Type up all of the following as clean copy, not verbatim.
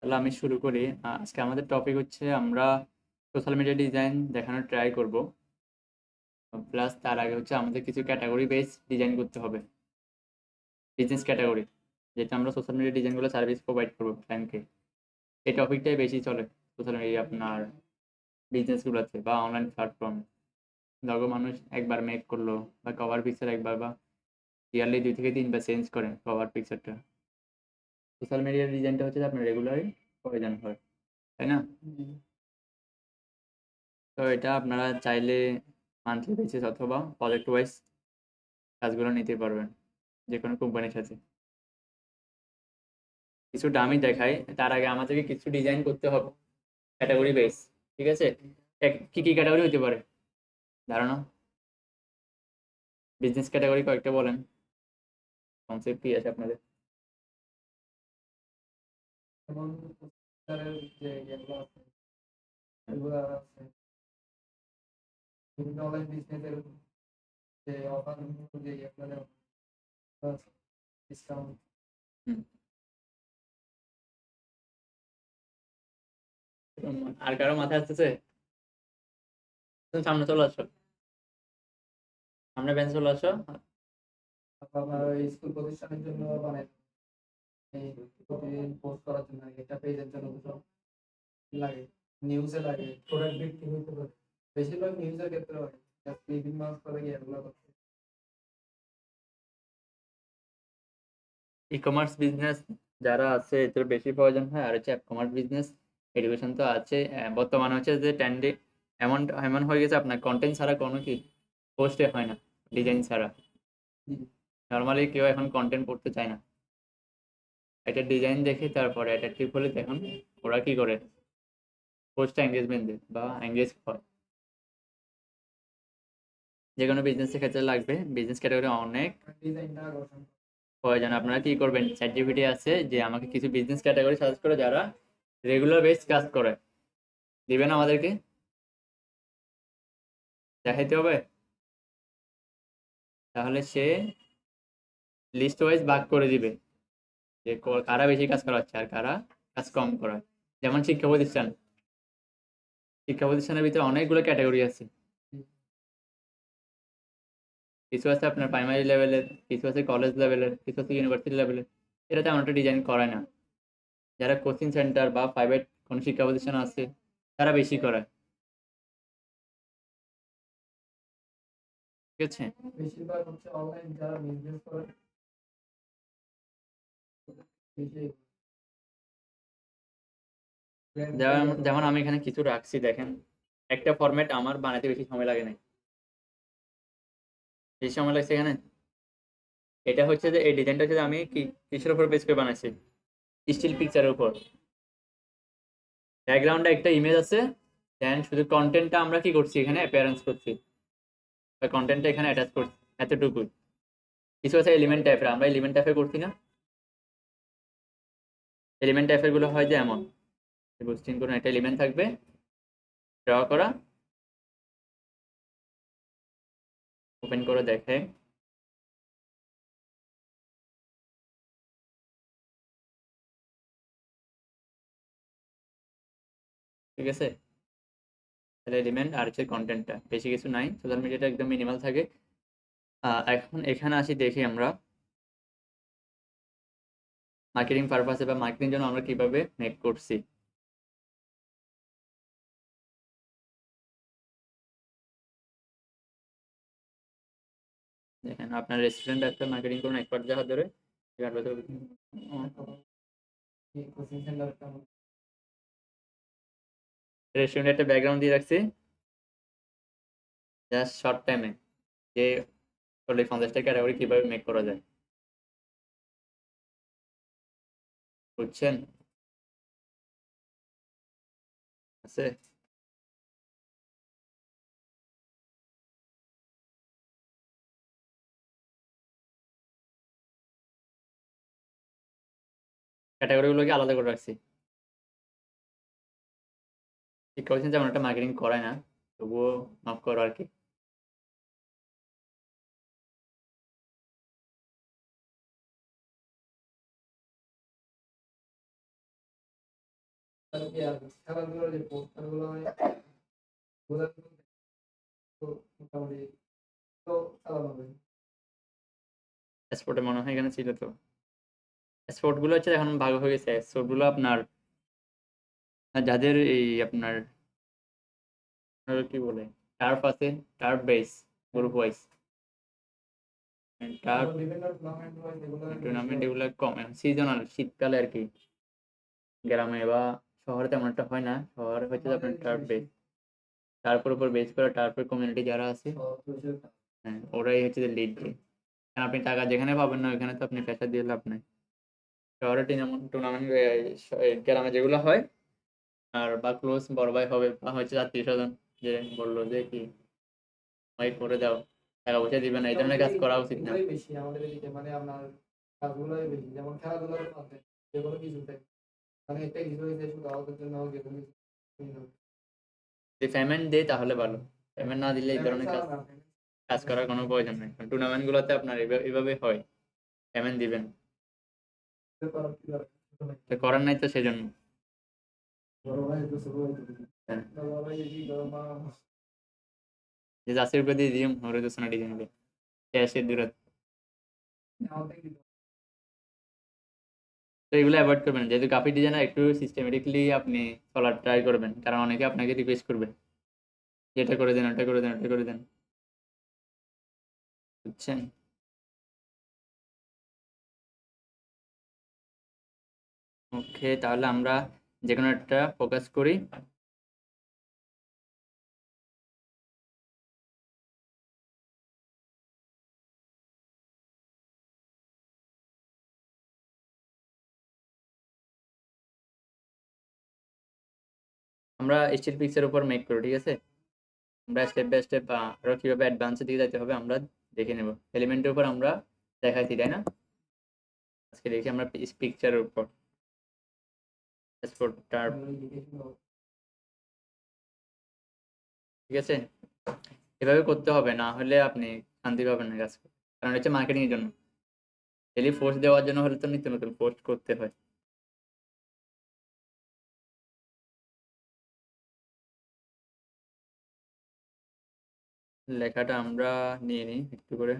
তাহলে আমি শুরু করি। আজকে আমাদের টপিক হচ্ছে আমরা সোশ্যাল মিডিয়া ডিজাইন দেখানোর ট্রাই করব। প্লাস তার আগে হচ্ছে আমাদের কিছু ক্যাটাগরি বেস ডিজাইন করতে হবে, বিজনেস ক্যাটাগরি, যেটা আমরা সোশ্যাল মিডিয়া ডিজাইনগুলো সার্ভিস প্রোভাইড করবো ক্লায়েন্টকে। এই টপিকটাই বেশি চলে সোশ্যাল মিডিয়া আপনার বিজনেসগুলোতে বা অনলাইন প্ল্যাটফর্ম। ধরো মানুষ একবার মেক করলো বা কভার পিকচার একবার বা ইয়ারলি 2 থেকে 3 বার চেঞ্জ করে কভার পিকচারটা। সোশ্যাল মিডিয়ার ডিজাইনটা হচ্ছে যে আপনার রেগুলারই প্রয়োজন হয়, তাই না? তো এটা আপনারা চাইলে মান্থলি বেসিস অথবা প্রজেক্ট ওয়াইজ কাজগুলো নিতে পারবেন যে কোনো কোম্পানির সাথে। কিছু দামি দেখাই, তার আগে আমাদেরকে কিছু ডিজাইন করতে হবে ক্যাটাগরি বেস। ঠিক আছে, কি কি ক্যাটাগরি হতে পারে ধারণা? বিজনেস ক্যাটাগরি কয়েকটা বলেন, কনসেপ্ট কি আছে আপনাদের? যেমন প্রসেসরের যে ইয়েগুলো আছে এগুলো আছে, বিভিন্ন অনলাইন বিজনেসের যে অফার যে ইয়েগুলো ডিসকাউন্ট। আর কারো মাথায় আসতেছে? তুমি সামনে চলে আসো, সামনে বেঞ্চ চলে আসো। আপনার স্কুল প্রতিষ্ঠানের জন্য মানে এই প্রতিদিন পোস্ট করার জন্য এটা পেজের জন্য সব লাগে, নিউজে লাগে, প্রোডাক্ট বিক্রি হইতে পারে, বেশিরভাগ নিউজের ক্ষেত্রে হয়। জাস্ট বিভিন্ন মাস করে গিয়ে এগুলো করতে। ই কমার্স বিজনেস যারা আছে এদের বেশি প্রয়োজন হয়, আর হচ্ছে কমার্স বিজনেস এডুকেশন তো আছে। বর্তমানে হচ্ছে যে ট্রেন্ডে এমন এমন হয়ে গেছে, আপনার কন্টেন্ট ছাড়া কোনো কি পোস্টে হয় না, ডিজাইন ছাড়া। নর্মালি কেউ এখন কন্টেন্ট পড়তে চায় না, একটা ডিজাইন দেখে তারপরে অ্যাট্রাকটিভ হলে দেখুন ওরা কি করে পোস্টে এঙ্গেজমেন্ট দেয় বা এঙ্গেজ হয়। যে কোনো বিজনেসের ক্ষেত্রে লাগবে, বিজনেস ক্যাটাগরি অনেক ডিজাইনটা আকর্ষণ। প্রয়োজন। আপনারা কি করবেন, চ্যাট জিপিটি আছে যে আমাকে কিছু বিজনেস ক্যাটাগরি সাজেস্ট করে যারা রেগুলার বেস কাজ করে, দিবেন আমাদেরকে দেখাইতে হবে। তাহলে সে লিস্ট ওয়াইজ ভাগ করে দিবে যে কারা বেশি কাজ করা হচ্ছে আর কারা কাজ কম করা। যেমন শিক্ষা প্রতিষ্ঠান, শিক্ষা প্রতিষ্ঠানের ভিতরে অনেকগুলো ক্যাটাগরি আছে। কিছু আছে আপনার প্রাইমারি লেভেলের, কিছু আছে কলেজ লেভেলের, কিছু আছে ইউনিভার্সিটি লেভেলের। এটা তেমন একটা ডিজাইন করায় না। যারা কোচিং সেন্টার বা প্রাইভেট কোনো শিক্ষা প্রতিষ্ঠান আছে তারা বেশি করায়। ঠিক আছে, বেশিরভাগ হচ্ছে অনলাইন যারা বিজনেস করে বেশি ব্র্যান্ডটা যেমন ইয়ে করে। যেমন আমি এখানে কিছু রাখছি দেখেন, একটা ফরম্যাট আমার বানাতে বেশি সময় লাগে নাই, বেশি সময় লাগছে এখানে। এটা হচ্ছে যে এই ডিজাইনটা হচ্ছে যে আমি কি কিসের উপর বেস করে বানাইছি, স্টিল পিকচারের উপর। ব্যাকগ্রাউন্ডে একটা ইমেজ আছে, দেন শুধু কন্টেন্টটা আমরা কি করছি এখানে অ্যাপিয়ারেন্স করছি, কন্টেন্টটা এখানে অ্যাটাচ করছি, এতটুকুই। কিছু আছে এলিমেন্ট টাইপের, আমরা এলিমেন্ট টাইপের করছি না। এলিমেন্ট টাইপের গুলো হয় যে এমন বুঝছেন, কোনো একটা এলিমেন্ট থাকবে ড্র করা, ওপেন করে দেখে। ঠিক আছে, তাহলে এলিমেন্ট আর হচ্ছে কন্টেন্টটা, বেশি কিছু নাই, সোশ্যাল মিডিয়াটা একদম মিনিমাল থাকে। এখন এখানে আসি, দেখি আমরা মার্কেটিং পারপাসে বা মার্কেটিং জন্য আমরা কিভাবে মেক করছি। দেখেন আপনার রেস্টুরেন্ট একটা মার্কেটিং করুন একবার যাওয়া ধরে, কোচিং সেন্টার রেস্টুরেন্টে একটা ব্যাকগ্রাউন্ড দিয়ে রাখছি জাস্ট শর্ট টাইমে, যে 40-50টা ক্যাটাগরি কিভাবে মেক করা যায়, বুঝছেন? আছে ক্যাটাগরিগুলোকে আলাদা করে রাখছি। শিক্ষা প্রতিষ্ঠান যেমন একটা মার্কেটিং করায় না, তবুও মাফ করো আর কি। আর কি আর খেলাধুলার যে পোস্টারগুলো হয় ওগুলো তো মোটামুটি তো চালানো হবে। স্পোর্টে মনে হয় এখানে ছিল তো। স্পোর্ট গুলো হচ্ছে এখন ভাগ হয়ে গেছে। স্পোর্ট গুলো আপনার যাদের এই আপনার কি বলে টার্ফ আছে, turf base group wise turf আরো বিভিন্ন টুর্নামেন্ট হয় যেগুলো বেশি টুর্নামেন্ট হয়। এগুলো কম সিজনাল শীতকালে আর কি। গ্রামে বা শহরে তেমন একটা হয় না, শহরে হচ্ছে যে আমাদের আপনার এদিকে টার্ফ বেশি বেস, টার্ফের উপর বেস করে টার্ফের কমিউনিটি যারা আছে, শহর তুলসী হ্যাঁ ওরাই হচ্ছে যে লিড দিয়ে। কারণ আপনি টাকা যেখানে পাবেন না ওইখানে তো আপনি প্রেশার দিয়ে লাভ নাই। শহরে টুর্নামেন্ট গ্রামে যেগুলো হয় আর বা ক্লোজ বড় ভাই হবে বা হচ্ছে আত্মীয় স্বজন যে বললো যে কি ভাই করে দাও, টাকা পয়সা দিবে না, এই ধরনের মোটামুটি কাজ করা উচিত না। এগুলোই বেশি আমাদের এদিকে মানে আপনার কাজগুলোই বেশি যেমন খেলাধুলার মধ্যে যেগুলো কিছুতে মানে একটা কিছু হয়েছে শুধু আমাদের জন্য হোক যেকোনো কিছু যদি পেমেন্ট দেয় তাহলে ভালো, পেমেন্ট না দিলে এই পেমেন্ট ধরনের ছাড়া কাজ না কাজ করার কোনো প্রয়োজন নেই। টুর্নামেন্ট গুলোতে আপনার এভাবে হয়, পেমেন্ট দিবেন, পেমেন্ট করার কি দরকার তো করার নাই তো সেজন্য। বড় ভাই তো সবাই হ্যাঁ, বড় ভাই কি বড় মা যে জাসির উপর দিয়ে দিম ওরে তো সোনা ডিজাইন হবে ক্যাশের দূরত্ব। আমাদের কি তো এগুলো অ্যাভয়েড করবেন, যেহেতু গ্রাফিক ডিজাইনার একটু সিস্টেমেটিকলি আপনি চলার ট্রাই করবেন, কারণ অনেকে আপনাকে রিকোয়েস্ট করবে যে এটা করে দেন, ওটা করে দেন, ওটা করে দেন, বুঝছেন? ওকে, তাহলে আমরা যে কোনো একটা ফোকাস করি। আমরা স্টিল পিক্সের উপর মেক করি, ঠিক আছে? আমরা স্টেপ বাই স্টেপ আরো কিভাবে অ্যাডভান্সের দিকে যাইতে হবে আমরা দেখে নেব। এলিমেন্টের উপর আমরা দেখাইছি তাই না, আজকে দেখি আমরা পিকচারের উপর স্পোর্টার, ঠিক আছে? এভাবে করতে হবে, না হলে আপনি শান্তি পাবেন না কাজ করতে, কারণ হচ্ছে মার্কেটিং এর জন্য। ডেলি পোস্ট দেওয়ার জন্য হলে তো নিত্য নতুন পোস্ট করতে হয়। লেখাটা আমরা নিয়ে নিই একটু করে।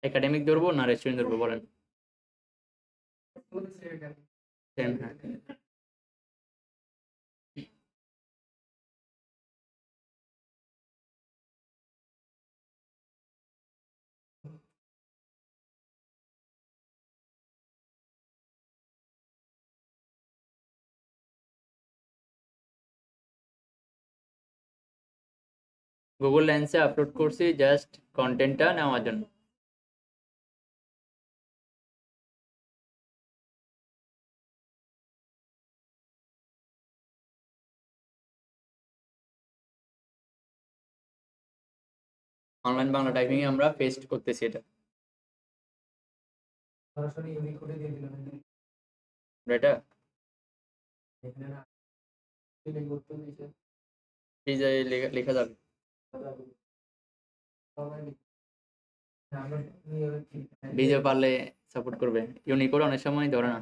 একাডেমিক ধরবো না রেস্টুরেন্ট ধরবো বলেন? সেম, হ্যাঁ। গুগল লেন্সে আপলোড করছি জাস্ট কন্টেন্টটা নেওয়ার জন্য। অনলাইন বাংলা টাইপিং এ আমরা পেস্ট করতেছি এটা। সরাসরি ইউনিক করে দিয়ে দিলাম এটা এখানে না সিলেক্ট করতে দিয়েছে ডিজাইন লেখা যাবে। আমরা নিয়ে ডিজে পারলে সাপোর্ট করবে, ইউনিকোড অনেক সময় ধরে না।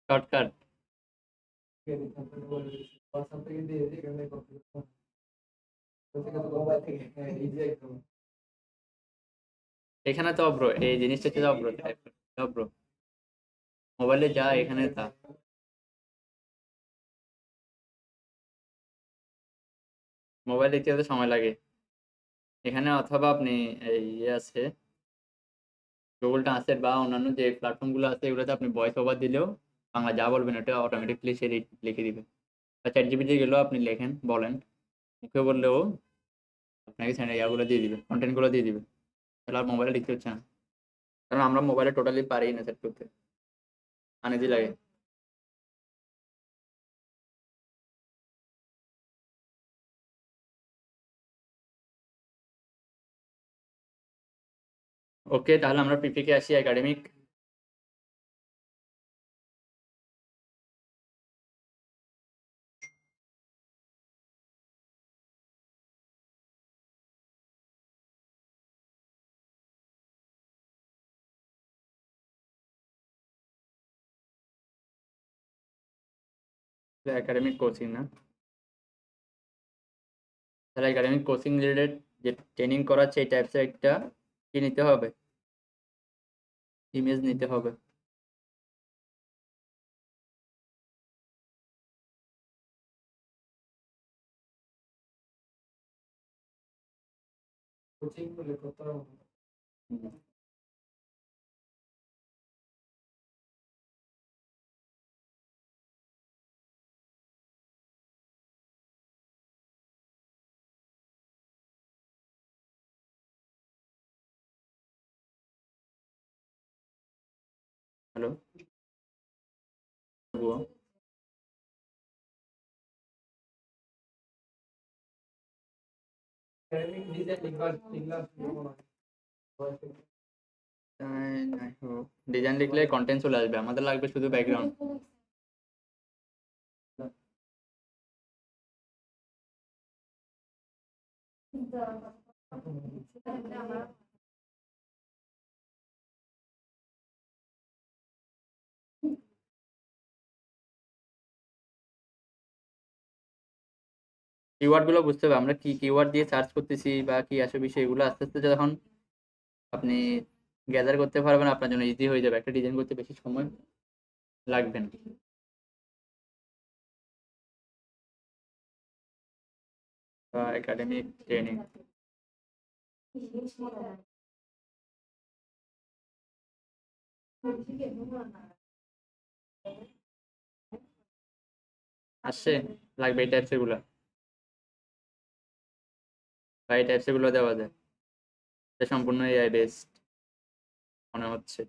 শর্টকাট WhatsApp থেকে দিয়ে দিই এখানে করতে মোবাইল থেকে ইজি একদম এখানে তো অব্র, এই জিনিসটা হচ্ছে অব্র, অব্র মোবাইলে যা এখানে তা। মোবাইল দেখতে হতে সময় লাগে এখানে, অথবা আপনি এই ইয়ে আছে গুগল ট্রান্সলেট বা অন্যান্য যে প্ল্যাটফর্মগুলো আছে এগুলোতে আপনি ভয়েস ওভার দিলেও বাংলা যা বলবেন এটা অটোমেটিকলি সে লিখে দিবে। বা চ্যাট জিপিটি গেলেও আপনি লেখেন বলেন, মুখে বললেও আপনাকে ইয়াগুলো দিয়ে দিবে, কন্টেন্টগুলো দিয়ে দিবে। তাহলে আর মোবাইলে লিখতে হচ্ছে না, কারণ আমরা মোবাইলে টোটালি পারি না সেট করতে, আনইজি লাগে। ওকে, তাহলে আমরা পিপিকে আসি একাডেমিক। একাডেমিক কোচিং না, তাহলে একাডেমিক কোচিং রিলেটেড যে ট্রেনিং করাচ্ছে এই টাইপসের একটা কি নিতে হবে, ইমেজ নিতে হবে। কোচিং গুলো করতে হবে। হ্যালো, একাডেমিক ডিজাইন লিখবার লিখলাম ডিজাইন লিখলে কন্টেন্ট চলে আসবে, আমাদের লাগবে শুধু ব্যাকগ্রাউন্ড। কিওয়ার্ড গুলো বুঝতে হবে, আমরা কি কিওয়ার্ড দিয়ে সার্চ করতেছি বা কি আসে বিষয়, এগুলো আস্তে আস্তে যখন আপনি গ্যাদার করতে পারবেন আপনার জন্য ইজি হয়ে যাবে, একটা ডিজাইন করতে বেশি সময় লাগবে না। একাডেমিক ট্রেনিং, আসছে, লাগবে এই টাইপস এগুলো বা এই টাইপস এগুলো দেওয়া যায়, এটা সম্পূর্ণ এআই বেসড মনে হচ্ছে।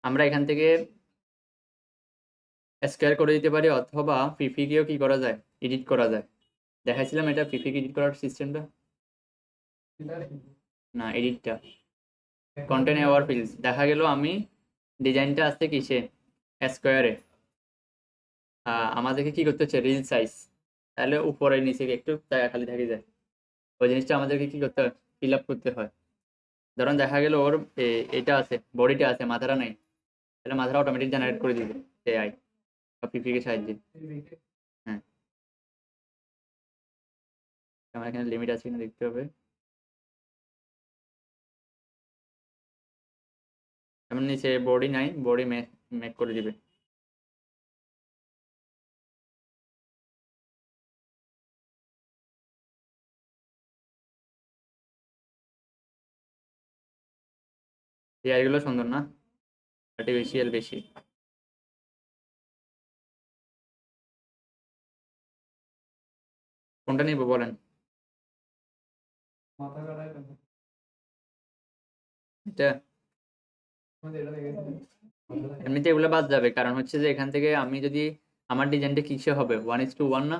আমরা এখান থেকে স্কোয়ার করে দিতে পারি, অথবা পিপিকেও কি করা যায়, এডিট করা যায়। দেখাইছিলাম এটা পিপিকে এডিট করার সিস্টেমটা, না এডিটটা কন্টেন্ট অ্যাওয়ার ফিল্ডস। দেখা গেল আমি ডিজাইনটা আসছে কিসে, স্কোয়ারে, আমাদেরকে কি করতে হচ্ছে রিল সাইজ, তাহলে উপরে নিচে একটু জায়গা খালি থেকে যায়, ওই জিনিসটা আমাদেরকে কি করতে হয়, ফিল আপ করতে হয়। ধরুন দেখা গেল ওর এটা আছে, বডিটা আছে, মাথাটা নেই, তাহলে মাথাটা অটোমেটিক জেনারেট করে দিবে এআই বা পিপিকে সাহায্যে। হ্যাঁ, আমার এখানে লিমিট আছে কিনা দেখতে হবে। এমন নিচে বডি নাই, বডি মেক করে দিবে। এআই গুলো সুন্দর না, আর্টিফিশিয়াল বেশি। কোনটা নিব বলেন? মাথা কাটায় এটা এটা দেখেছি। এমনিতে এগুলো বাদ যাবে, কারণ হচ্ছে যে এখান থেকে আমি যদি আমার ডিজাইনটা কিসে হবে 1:1 না,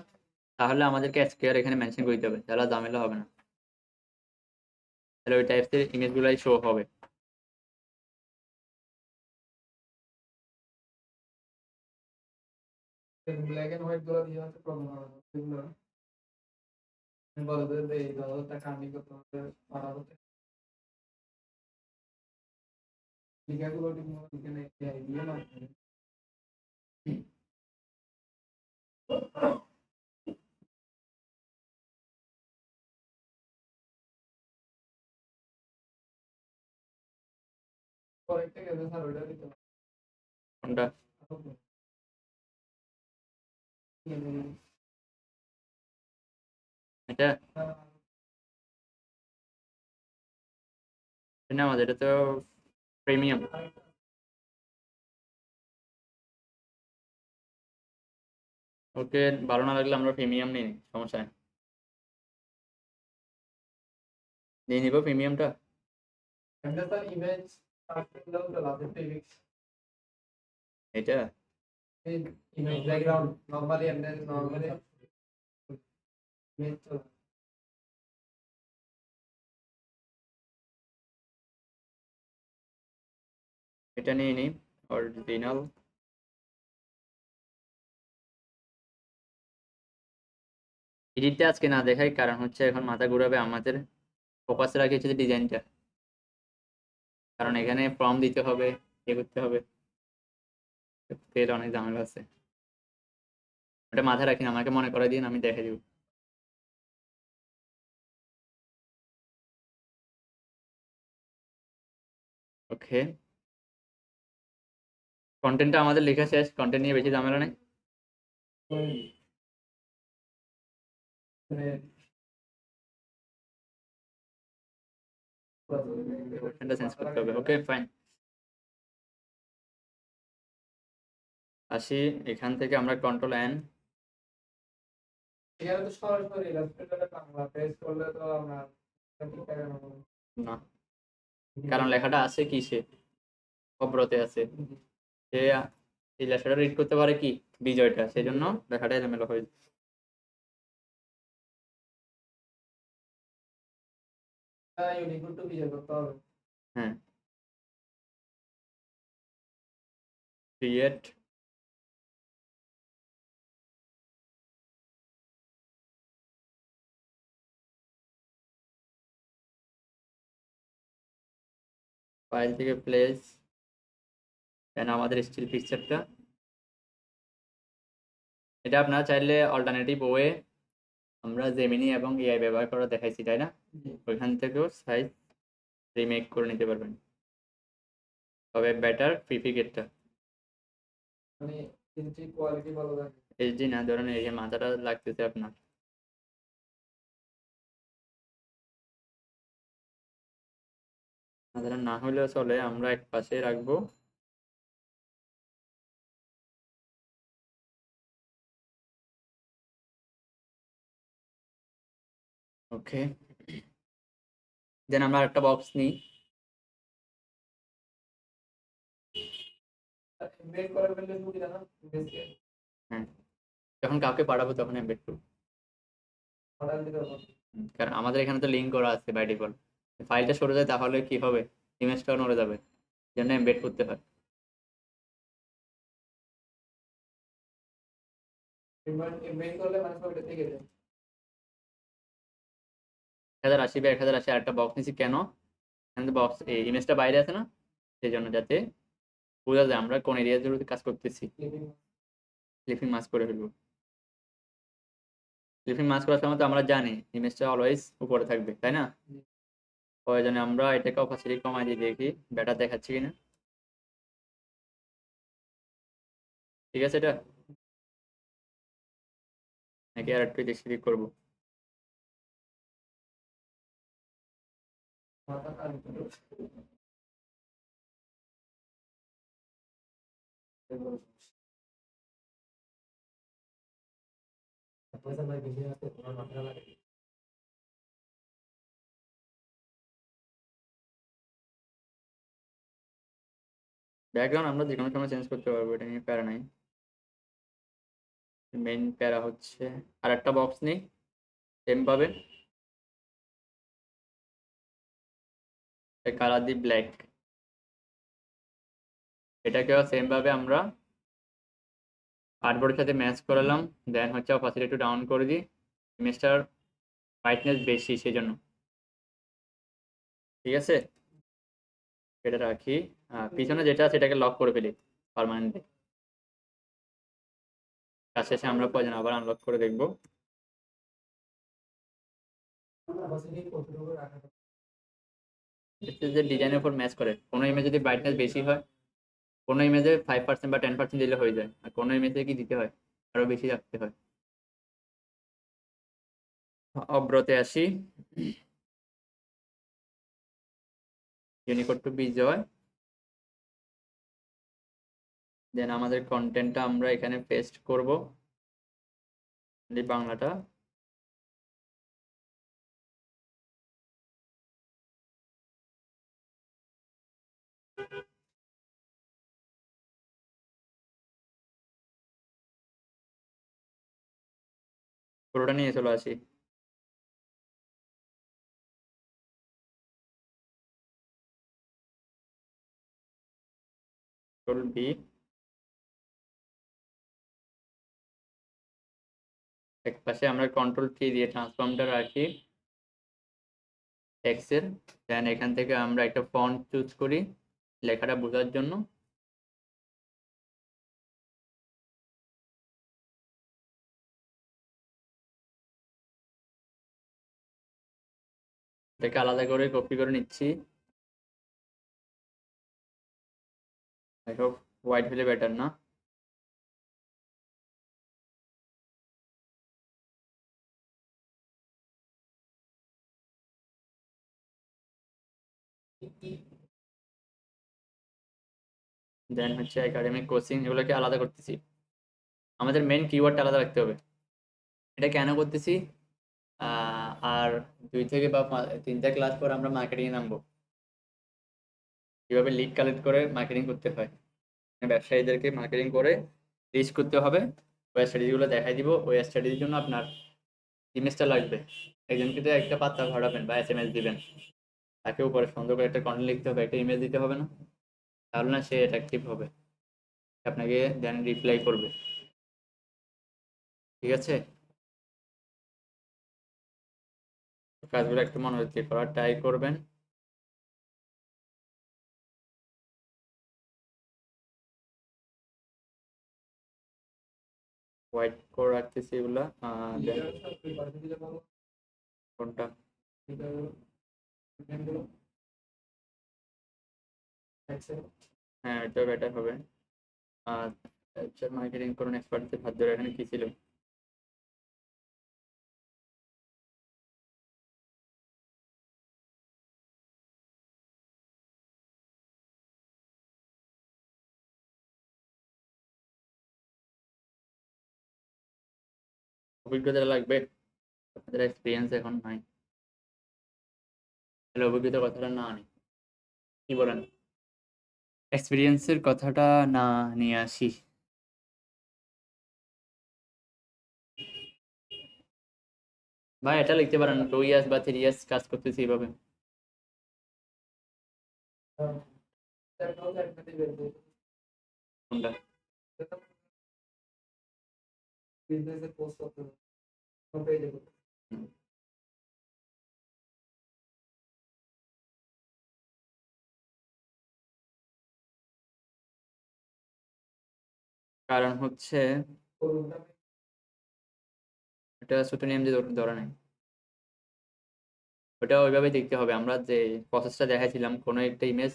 তাহলে আমাদেরকে স্কোয়ার এখানে মেনশন করে দিতে হবে, তাহলে আর ঝামেলা হবে না, তাহলে ওই টাইপসের ইমেজগুলাই শো হবে। ব্ল্যাক এন্ড হোয়াইট গুলো দিয়ে হচ্ছে প্রবলেম হবে এগুলো বলবে যে এই ধরনের কান্ডি করতে হবে পারা হতে লিখাগুলো ঠিক মতো এখানে দিয়ে না পরেরটা গেছে স্যার ওইটা দিতে কোনটা? হবে এটা না, আমাদের এটা তো প্রিমিয়াম। ওকে, ভালো না লাগলে আমরা প্রিমিয়াম নিই, সমস্যা নেই, নিয়ে নিবো প্রিমিয়ামটা। আমরা স্যার ইমেজ কাটতে দাও তো লাস্টে ফিজিক্স এটা ইমেজ ব্যাকগ্রাউন্ড নরমালি এমনি নরমালি ইমেজ চলে এটা নিয়ে নিই অরিজিনাল। এডিটটা আজকে না দেখাই, কারণ হচ্ছে এখন মাথা ঘুরাবে আমাদের। ফোকাস রাখি হচ্ছে ডিজাইনটা, কারণ এখানে ফর্ম দিতে হবে, এ করতে হবে, ফের অনেক ঝামেলা আছে। ওটা মাথায় রাখি না, আমাকে মনে করে দিন, আমি দেখে দিব। ওকে, কন্টেন্টটা আমাদের লেখা শেষ, কন্টেন্ট নিয়ে বেশি ঝামেলা নেই। মানে কন্টেন্টটা চেঞ্জ করতে হবে। ওকে ফাইন, আসি এখান থেকে আমরা কন্ট্রোল এন। এখানে তো সরাসরি ইলাস্ট্রেটরে বাংলা পেস্ট করলে তো আমরা ঠিক থাকে না। না, কারণ লেখাটা আছে কিসে, অব্রতে আছে। সে এই লেখাটা রিড করতে পারে কি বিজয়টা, সেই জন্য লেখাটা এলোমেলো হয়ে যায়। ইউনিকোড টু বিজয় করতে হবে। হ্যাঁ, ক্রিয়েট ফাইল থেকে প্লেস, দেন আমাদের স্টিল পিকচারটা। এটা আপনারা চাইলে অল্টারনেটিভ ওয়ে, আমরা জেমিনি এবং এআই ব্যবহার করে দেখাইছি তাই না, ওইখান থেকেও সাইজ রিমেক করে নিতে পারবেন, তবে বেটার প্রিফিগেটটা। মানে কিন্তু কোয়ালিটি ভালো থাকে। এইচডি না, ধরেন এই যে মাথাটা লাগতেছে আপনার, সাধারণ না হলেও চলে, আমরা এক পাশে রাখবো। ওকে, দেন আমরা একটা বক্স নিই। এমবেড করে ফেললে সুবিধা না ইমেজকে হ্যাঁ, যখন কাউকে পাঠাবো তখন এমবেড করবো। অর্ডার দিতে হবে। কারণ আমাদের এখানে তো লিঙ্ক করা আছে বাই ডিফল্ট, ফাইলটা সরে যায় তাহলে কি হবে, ইমেজটাও নড়ে যাবে, জন্য এমবেড করতে হয়। এমবেড করলে মানে ছবিটা থেকে যায়। 1080 বা 1080 আর একটা বক্স নিছি কেন, এখানে বক্স এই ইমেজটা বাইরে আছে না, সেই জন্য যাতে বোঝা যায় আমরা কোন এরিয়া জুড়ে কাজ করতেছি। ক্লিপিং মাস্ক করে ফেলবো। ক্লিপিং মাস্ক করার সময় তো আমরা জানি ইমেজটা অলওয়েজ উপরে থাকবে তাই না, প্রয়োজনে আমরা এটাকে অপাসিটি কমাই দিয়ে দেখি বেটার দেখাচ্ছে কিনা। ঠিক আছে, এটা নাকি আর একটু বেশি করবো। মাথা কান পয়সা নাই বেশি আছে তোমার মাথা লাগে। ব্যাকগ্রাউন্ড আমরা যে কোনো সময় চেঞ্জ করতে পারবো, এটা নিয়ে প্যারা নাই। মেইন প্যারা হচ্ছে আর একটা বক্স নেই, সেম পাবে, কালার দি ব্ল্যাক। এটাকেও সেম ভাবে আমরা আর্টবোর্ডের সাথে ম্যাচ করালাম, দেন হচ্ছে অপাসিটি একটু ডাউন করে দিই, ইমেজটার ব্রাইটনেস বেশি সেই জন্য। ঠিক আছে, এটা রাখি, পিছনে যেটা আছে সেটাকে লক করে ফেলি পার্মানেন্টলি। কাজ শেষে আমরা প্রয়োজন আবার আনলক করে দেখবো। অপাসিটি কতটুকু রাখা থাকে? যে ডিজাইনের উপর ম্যাচ করে, কোনো ইমেজ যদি ব্রাইটনেস বেশি হয়, কোনো ইমেজে 5% বা 10% দিলে হয়ে যায়, আর কোনো ইমেজে কি দিতে হয়, আরো বেশি রাখতে হয়। অব্রতে আসি, ইউনিকোড টু বিজয়, দেন আমাদের কন্টেন্টটা আমরা এখানে পেস্ট করব, বাংলাটা। পুরোটা নিয়ে চলে আসি। কন্ট্রোল বি, এক পাশে আমরা কন্ট্রোল কি দিয়ে ট্রান্সফর্মটা রাখি টেক্সটের। দেন এখান থেকে আমরা একটা ফন্ট চুজ করি লেখাটা বোঝার জন্য। এটাকে আলাদা করে কপি করে নিচ্ছি। আই হোপ হোয়াইট হলে বেটার না? দেন হচ্ছে একাডেমিক কোচিং, এগুলোকে আলাদা করতেছি। আমাদের মেন কিওয়ার্ডটা আলাদা রাখতে হবে। এটা কেন করতেছি? আর 2 থেকে বা 3টা ক্লাস পর আমরা মার্কেটিংয়ে নামবো, কিভাবে লিড কালেক্ট করে মার্কেটিং করতে হয়। ব্যবসায়ীদেরকে মার্কেটিং করে রিচ করতে হবে। ওই স্ট্র্যাটেজিগুলো দেখাই দিব। ওই স্ট্র্যাটেজির জন্য আপনার ইমেজটা লাগবে। একজনকে তো একটা পাত্তা ভরাবেন বা এসএমএস দিবেন, তাকে উপরে সুন্দর করে একটা কন্টেন্ট লিখতে হবে, একটা ইমেজ দিতে হবে না? তাহলে না সে অ্যাট্রাকটিভ হবে, আপনাকে দেন রিপ্লাই করবে। ঠিক আছে, কাজগুলো একটু মনোযোগ দিয়ে করার ট্রাই করবেন। হোয়াইট করে রাখতেছি এগুলা। কোনটা? হ্যাঁ, এটা বেটার হবে। আর মার্কেটিং করুন এক্সপার্টদের হাত ধরে, এখানে কি ছিল? অভিজ্ঞতা লাগবে, আপনাদের এক্সপিরিয়েন্স এখন নাই। তাহলে অভিজ্ঞতার কথাটা না আনি, কি বলেন? এক্সপিরিয়েন্সের কথাটা না নিয়ে আসি। ভাই এটা লিখতে পারেন 2 ইয়ার্স বা 3 ইয়ার্স কাজ করতেছি এইভাবে। কোনটা? বিজনেসের পোস্ট করতে হবে পেজে করতে। হুম। কারণ হচ্ছে এটা ছোট নিয়ম যে ধরা নাই, ওটা ওইভাবে দেখতে হবে। আমরা যে প্রসেসটা দেখাইছিলাম, কোনো একটা ইমেজ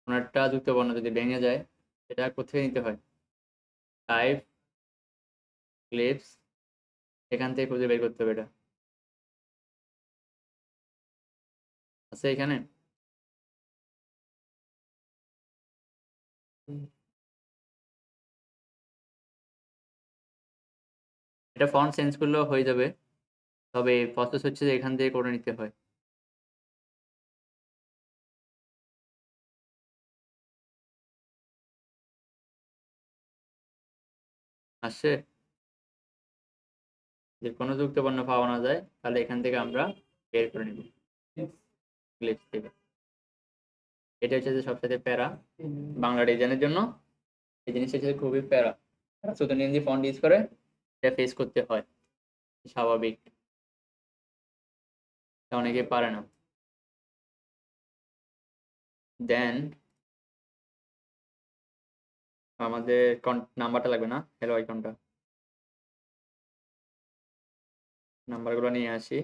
কোনো একটা যুক্ত বর্ণ যদি ভেঙে যায়, এটা কোথায় নিতে হয়? টাইপ, ক্লিপস, এখান থেকে খুঁজে বের করতে হবে। এটা আছে এখানে। এটা ফন্ট চেঞ্জ করলেও হয়ে যাবে, তবে প্রসেস হচ্ছে যে এখান থেকে করে নিতে হয়। আসছে, যে কোনো যুক্ত বর্ণ পাওয়া না যায় তাহলে এখান থেকে আমরা বের করে নিব ক্লিপস থেকে। এটা হচ্ছে যে সবচেয়ে প্যারা বাংলা ডিজাইনের জন্য। এই জিনিসটা হচ্ছে খুবই প্যারা, শুধু নিয়ে ফন্ট ইউজ করে এটা ফেস করতে হয়, স্বাভাবিক, অনেকে পারে না। দেন আমাদের নাম্বারটা লাগবে না, হ্যালো আইকনটা, নাম্বারগুলো নিয়ে আসি।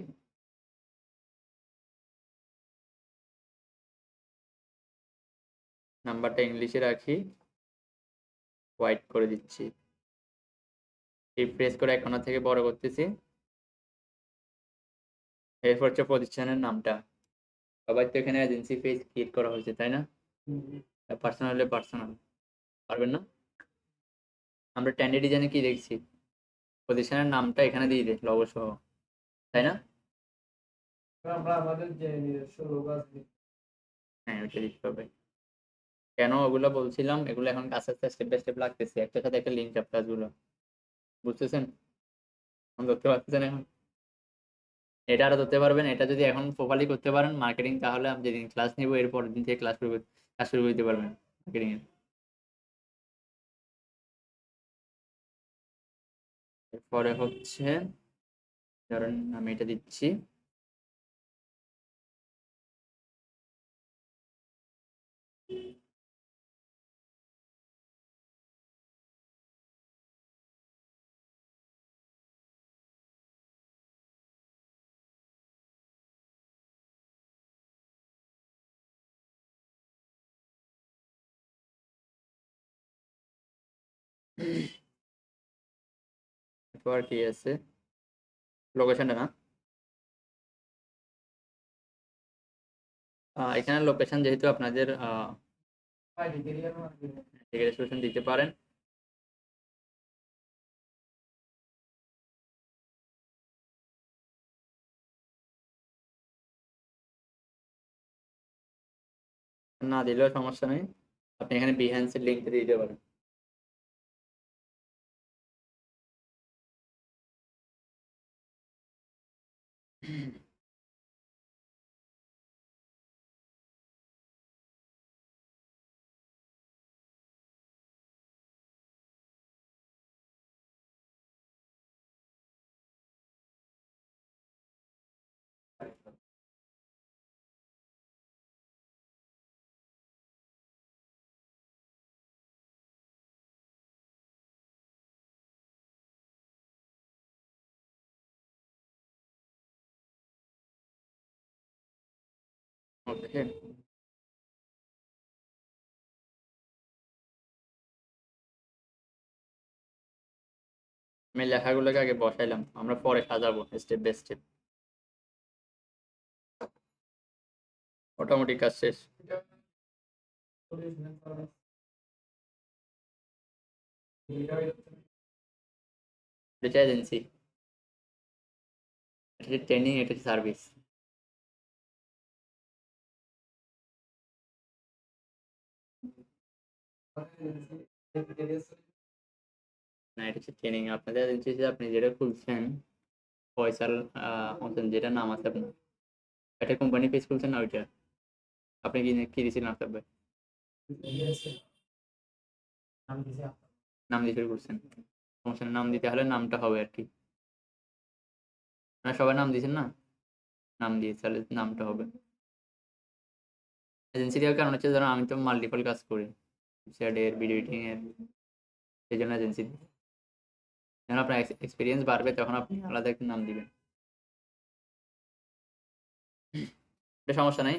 নাম্বারটা ইংলিশে রাখি, হোয়াইট করে দিচ্ছি, রিপ্রেস করে এক কোণা থেকে বড় করতেছি। এরপর হচ্ছে প্রতিষ্ঠানের নামটা। সবাই তো এখানে এজেন্সি পেজ ক্রিয়েট করা হয়েছে, তাই না? পার্সোনাল হলে পার্সোনাল, পারবেন না? আমরা ট্যান্ডি ডিজাইনে কি দেখছি, প্রতিষ্ঠানের নামটা এখানে দিয়ে দেয় লোগো সহ, তাই না? আমরা আমাদের যে নিজস্ব লোগো আছে। হ্যাঁ, ওইটা দিতে হবে। কেন ওগুলো বলছিলাম, এগুলো এখন আস্তে আস্তে স্টেপ বাই স্টেপ লাগতেছে, একটার সাথে একটা লিঙ্ক আপ কাজগুলো, বুঝতেছেন? ধরতে পারতেছেন এখন? এটা আরো ধরতে পারবেন। এটা যদি এখন প্রপারলি করতে পারেন মার্কেটিং, তাহলে আমি যেদিন ক্লাস নিব এর পরের দিন থেকে কাজ শুরু করতে পারবেন মার্কেটিং এর। এরপরে হচ্ছে ধরেন আমি এটা দিচ্ছি। এরপর কি আছে, লোকেশনটা না, এখানে লোকেশন যেহেতু আপনাদের রেজিস্ট্রেশন দিতে পারেন। না দিলেও সমস্যা নেই, আপনি এখানে বিহ্যান্সের লিঙ্কটা দিয়ে দিতে পারেন। ওকে, আমি লেখাগুলোকে আগে বসাইলাম, আমরা পরে সাজাবো স্টেপ বাই স্টেপ। মোটামুটি কাজ শেষ। এটা এজেন্সি, এটা ট্রেনিং, এটা সার্ভিস। না, এটা হচ্ছে ট্রেনিং। আপনাদের এজেন্সি আপনি যেটা খুলছেন, ফয়সাল হোসেন যেটা নাম আছে আপনার, এটা কোম্পানি পেজ খুলছেন না ওইটা? আপনি কি কি দিয়েছিলেন আফতাব ভাই? নাম দিয়ে শুরু করছেন, সমস্যা নেই, নাম দিতে হলে নামটা হবে আর কি। আপনারা সবাই নাম দিয়েছেন না? নাম দিয়ে তাহলে নামটা হবে। এজেন্সি দেওয়ার কারণ হচ্ছে ধরুন আমি তো মাল্টিপল কাজ করি, এর ভিডিও এডিটিং এর, সেই জন্য এজেন্সি। যখন আপনার এক্সপিরিয়েন্স বাড়বে তখন আপনি আলাদা একটা নাম দিবেন। এটা সমস্যা নাই,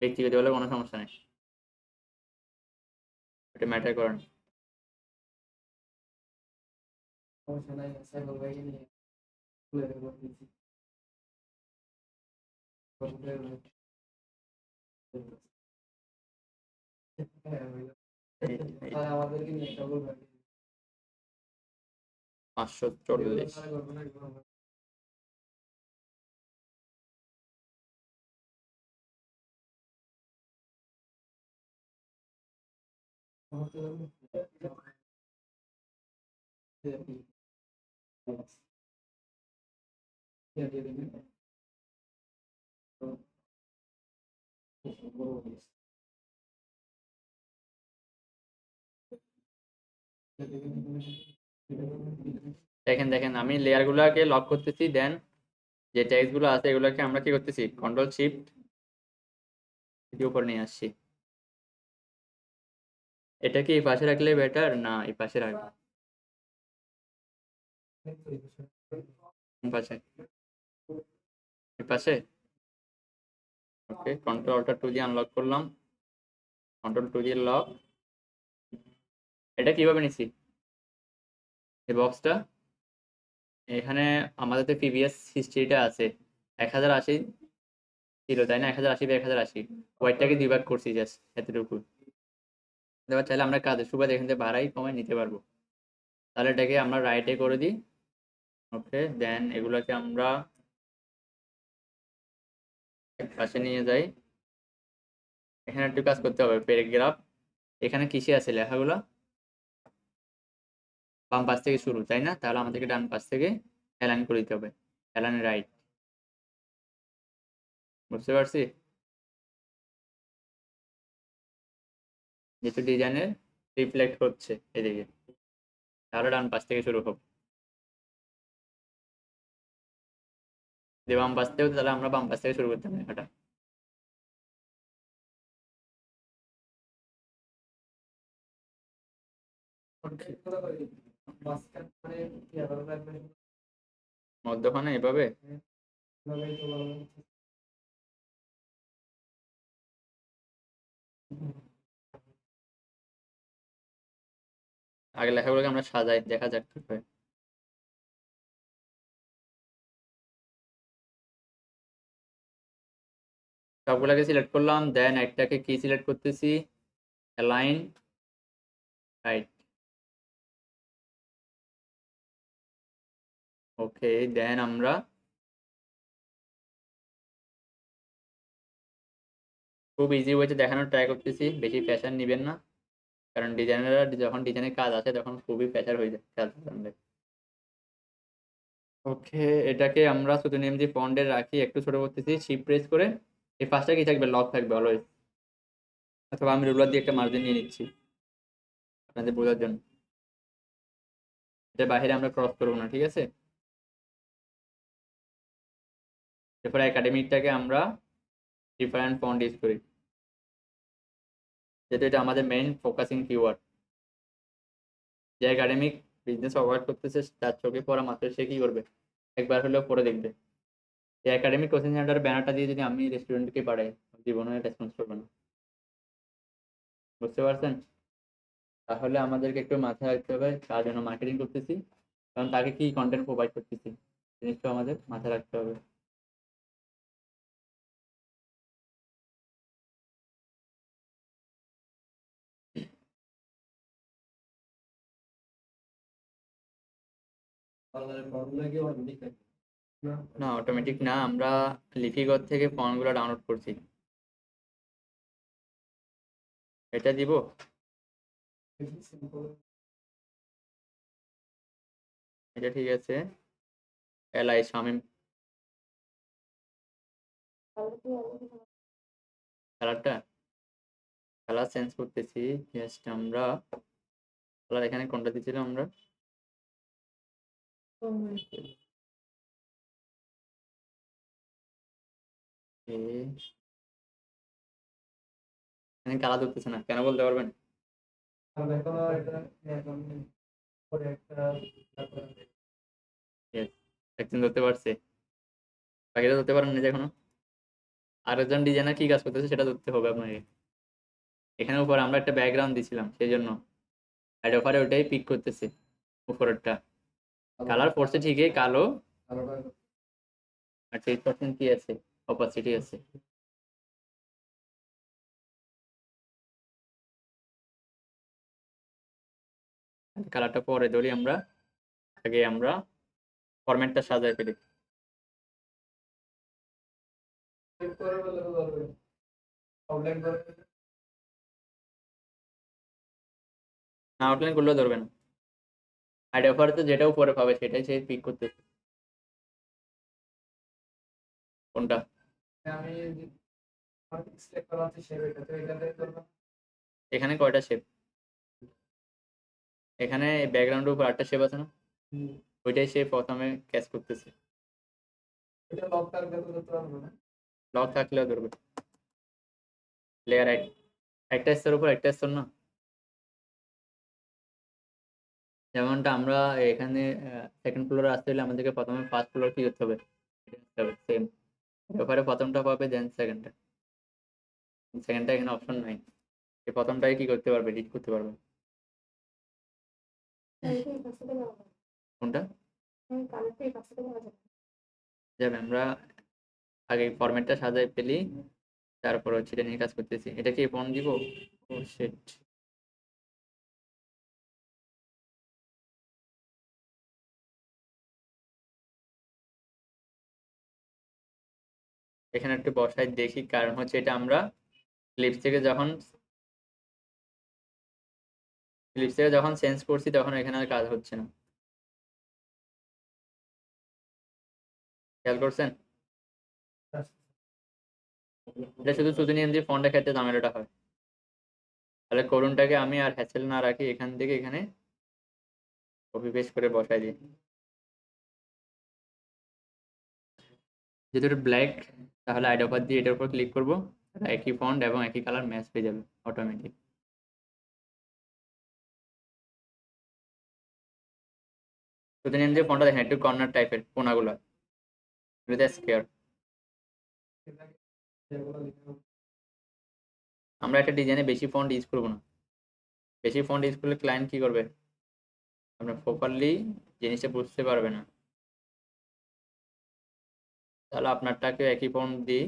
ব্যক্তিগত হলে কোনো সমস্যা নেই, এটা ম্যাটার করে না। সমস্যা নাই, সাইকেল ভাইকে নিয়ে খুলে দেবো দিচ্ছি। তাহলে আমাদেরকে নিয়ে এটা বলবেন। 540। দেখেন দেখেন, আমি লেয়ার গুলাকে লক করতেছি, দেন যে টেক্সট গুলো আছে এগুলোকে আমরা কি করতেছি, কন্ট্রোল শিফট উপর নিয়ে আসছি। এটা কি এই পাশে রাখলে বেটার না এই পাশে রাখবো? কোন পাশে? এই পাশে। ওকে, কন্ট্রোল অল্টার 2 দিয়ে আনলক করলাম, কন্ট্রোল 2 দিয়ে লক। এটা কিভাবে নিছি এই বক্সটা? এখানে আমাদের তো প্রিভিয়াস হিস্ট্রিটা আছে, 1080 ছিল তাই না, 1080 বাই 1080, ওয়াইটটাকে 2 ভাগ করছি জাস্ট এতটুকু। এবার চাইলে আমরা কাজের সুবাদে এখান থেকে বাড়াই কমাই নিতে পারবো। তাহলে এটাকে আমরা রাইটে করে দিই। ওকে, দেন এগুলোকে আমরা এক পাশে নিয়ে যাই। এখানে একটু কাজ করতে হবে, প্যারাগ্রাফ এখানে কিসে আছে লেখাগুলো, বাম পাশ থেকে শুরু তাই না, তাহলে আমাদেরকে ডান পাশ থেকে অ্যালাইন করে দিতে হবে, অ্যালাইন রাইট। বুঝতে পারছি? যেহেতু ডিজাইনের রিফ্লেক্ট হচ্ছে এদিকে, তাহলে ডান পাশ থেকে শুরু হবে। যদি বাম পাশ থেকে হতো তাহলে আমরা বাম পাশ থেকে শুরু করতাম লেখাটা। মাঝখানে মানে কি আলাদা লাগবে? মধ্যখানে এভাবে এভাবেই তো ভালো হচ্ছে। আগে লেখাগুলোকে আমরা সাজাই, দেখা যাক কি হয়। সবগুলাকে সিলেক্ট করলাম, দেন একটাকে কি সিলেক্ট করতেছি, অ্যালাইন রাইট। ওকে, দেন আমরা খুব ইজি ওয়েতে দেখানোর ট্রাই করতেছি, বেশি প্রেশার নিবেন না, কারণ ডিজাইনাররা যখন ডিজাইনের কাজ আসে তখন খুবই প্রেশার হয়ে যায় কাজ করলে। ওকে, এটাকে আমরা শুধু নেম দিয়ে ফন্টের রাখি, একটু ছোট করতেছি, শিফট প্রেস করে। এই পাশটা কি থাকবে, লক থাকবে অলওয়েজ, অথবা আমি রুলার দিয়ে একটা মার্জিন নিয়ে নিচ্ছি আপনাদের বোঝার জন্য। এটা বাইরে আমরা ক্রস করবো না, ঠিক আছে? এরপর একাডেমিকটাকে আমরা ডিফারেন্ট ফন্ট ইউজ করি, যেহেতু এটা আমাদের মেইন ফোকাসিং কিওয়ার্ড। যে একাডেমিক বিজনেস অ্যাভয়েড করতেছে তার চোখে পড়া মাত্র সে কি করবে, একবার হলেও পড়ে দেখবে। এই একাডেমিক কোচিং সেন্টার ব্যানারটা দিয়ে যদি আমি রেস্টুরেন্টকে পাঠাই, জীবনে রেসপন্স করবে না। বুঝতে পারছেন? তাহলে আমাদেরকে একটু মাথায় রাখতে হবে কার জন্য মার্কেটিং করতেছি, কারণ তাকে কি কন্টেন্ট প্রোভাইড করতেছি, জিনিসটা আমাদের মাথায় রাখতে হবে। ফর্মুলা কি অটোমেটিক থাকে? না, অটোমেটিক না, আমরা লিপিঘর থেকে ফর্মগুলো ডাউনলোড করছি। এটা দিব, এটা ঠিক আছে। এলআই শামিম, কালারটা, কালার চেঞ্জ করতেছি। জাস্ট আমরা কালার এখানে কোনটা দিয়েছিলাম আমরা, এখানে কালার ধরতেছে না কেন বলতে পারবেন? আর দেখো এটা এখন পরে একটা একদিন ধরতে পারছে, বাকিটা ধরতে পারেন না যে এখনো। আরেকজন ডিজাইনার কি কাজ করতেছে সেটা ধরতে হবে আপনাকে। এখানে উপরে আমরা একটা ব্যাকগ্রাউন্ড দিছিলাম, সেই জন্য অ্যাড অফারে ওটাই পিক করতেছে উপরেরটা। কালার পড়ছে ঠিকই কালো, আর 30% কি আছে, অপাসিটি আছে। কালারটা পরে ধরি আমরা, আগে আমরা ফরম্যাটটা সাজাই ফেলি। না, আউটলাইন করলেও ধরবে না, অ্যাড অফারে তো যেটা উপরে পাবে সেটাই সে পিক করতেছে। কোনটা? আমি সিলেক্ট করা আছে শেপ, এটা তো এটাতে করব। এখানে কয়টা শেপ, এখানে ব্যাকগ্রাউন্ডের উপর আটটা শেপ আছে না, ওইটাই সে প্রথমে ক্যাচ করতেছে। এটা লক থাকবে তো ধরতে পারবো না। লক থাকলেও ধরবে। লেয়ার একটা স্তরের উপর একটা স্তর না, যেমনটা আমরা এখানে সেকেন্ড ফ্লোরে আসতে হলে আমাদেরকে প্রথমে ফার্স্ট ফ্লোর কি করতে হবে, সেম। ব্যাপারে প্রথমটা পাবে, দেন সেকেন্ডটা। সেকেন্ডটা এখানে অপশন নাই, এই প্রথমটাই কি করতে পারবে, এডিট করতে পারবে। কোনটা যাবে, আমরা আগে ফরম্যাটটা সাজাই ফেলি, তারপর হচ্ছে এটা নিয়ে কাজ করতেছি। এটা কি ফোন দিব, ও শিট। এখানে একটু বসাই দেখি, কারণ হচ্ছে এটা আমরা ক্লিপস থেকে যখন চেঞ্জ করছি তখন এখানে আর কাজ হচ্ছে না, খেয়াল করছেন? এটা শুধু সুদিনিয়াম দিয়ে ফন্টের ক্ষেত্রে ঝামেলাটা হয়। তাহলে করুণটাকে আমি আর হ্যাসেল না রাখি, এখান থেকে এখানে কপি পেস্ট করে বসাই দিই। যেহেতু এটা ব্ল্যাক, তাহলে আইডোপার দিয়ে এটার উপর ক্লিক করবো, একই ফন্ট এবং একই কালার ম্যাচ পেয়ে যাবে অটোমেটিক। সুদিনিয়াম দিয়ে ফন্টটা দেখেন একটু কর্নার টাইপের কোনাগুলো, এগুলোতে স্কেয়ার। আমরা একটা ডিজাইনে বেশি ফন্ট ইউজ করবো না। বেশি ফন্ট ইউজ করলে ক্লায়েন্ট কি করবে, আপনার প্রপারলি জিনিসটা বুঝতে পারবে না। তাহলে আপনারটাকে একই ফন্ট দিই।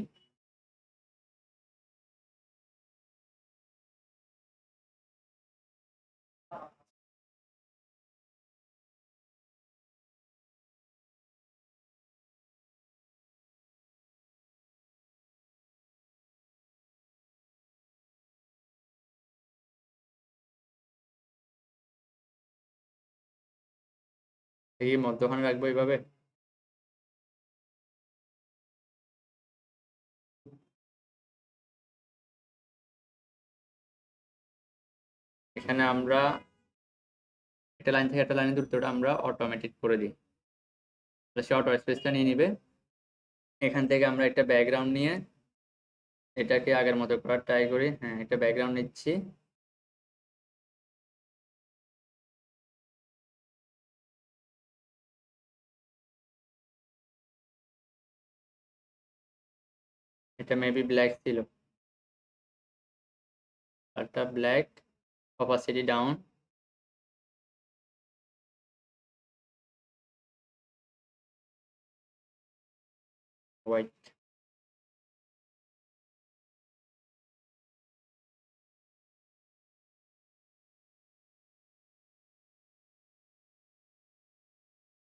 এই মধ্যখানে রাখবো এইভাবে। এখানে আমরা একটা লাইন থেকে একটা লাইনের দূরত্বটা আমরা অটোমেটিক করে দিই, তাহলে সে অটো স্পেসটা নিয়ে নিবে। এখান থেকে আমরা একটা ব্যাকগ্রাউন্ড নিয়ে এটাকে আগের মতো করার ট্রাই করি। হ্যাঁ, একটা ব্যাকগ্রাউন্ড নিচ্ছি। এটা মেবি ব্ল্যাক ছিল, একটা black, opacity down, white.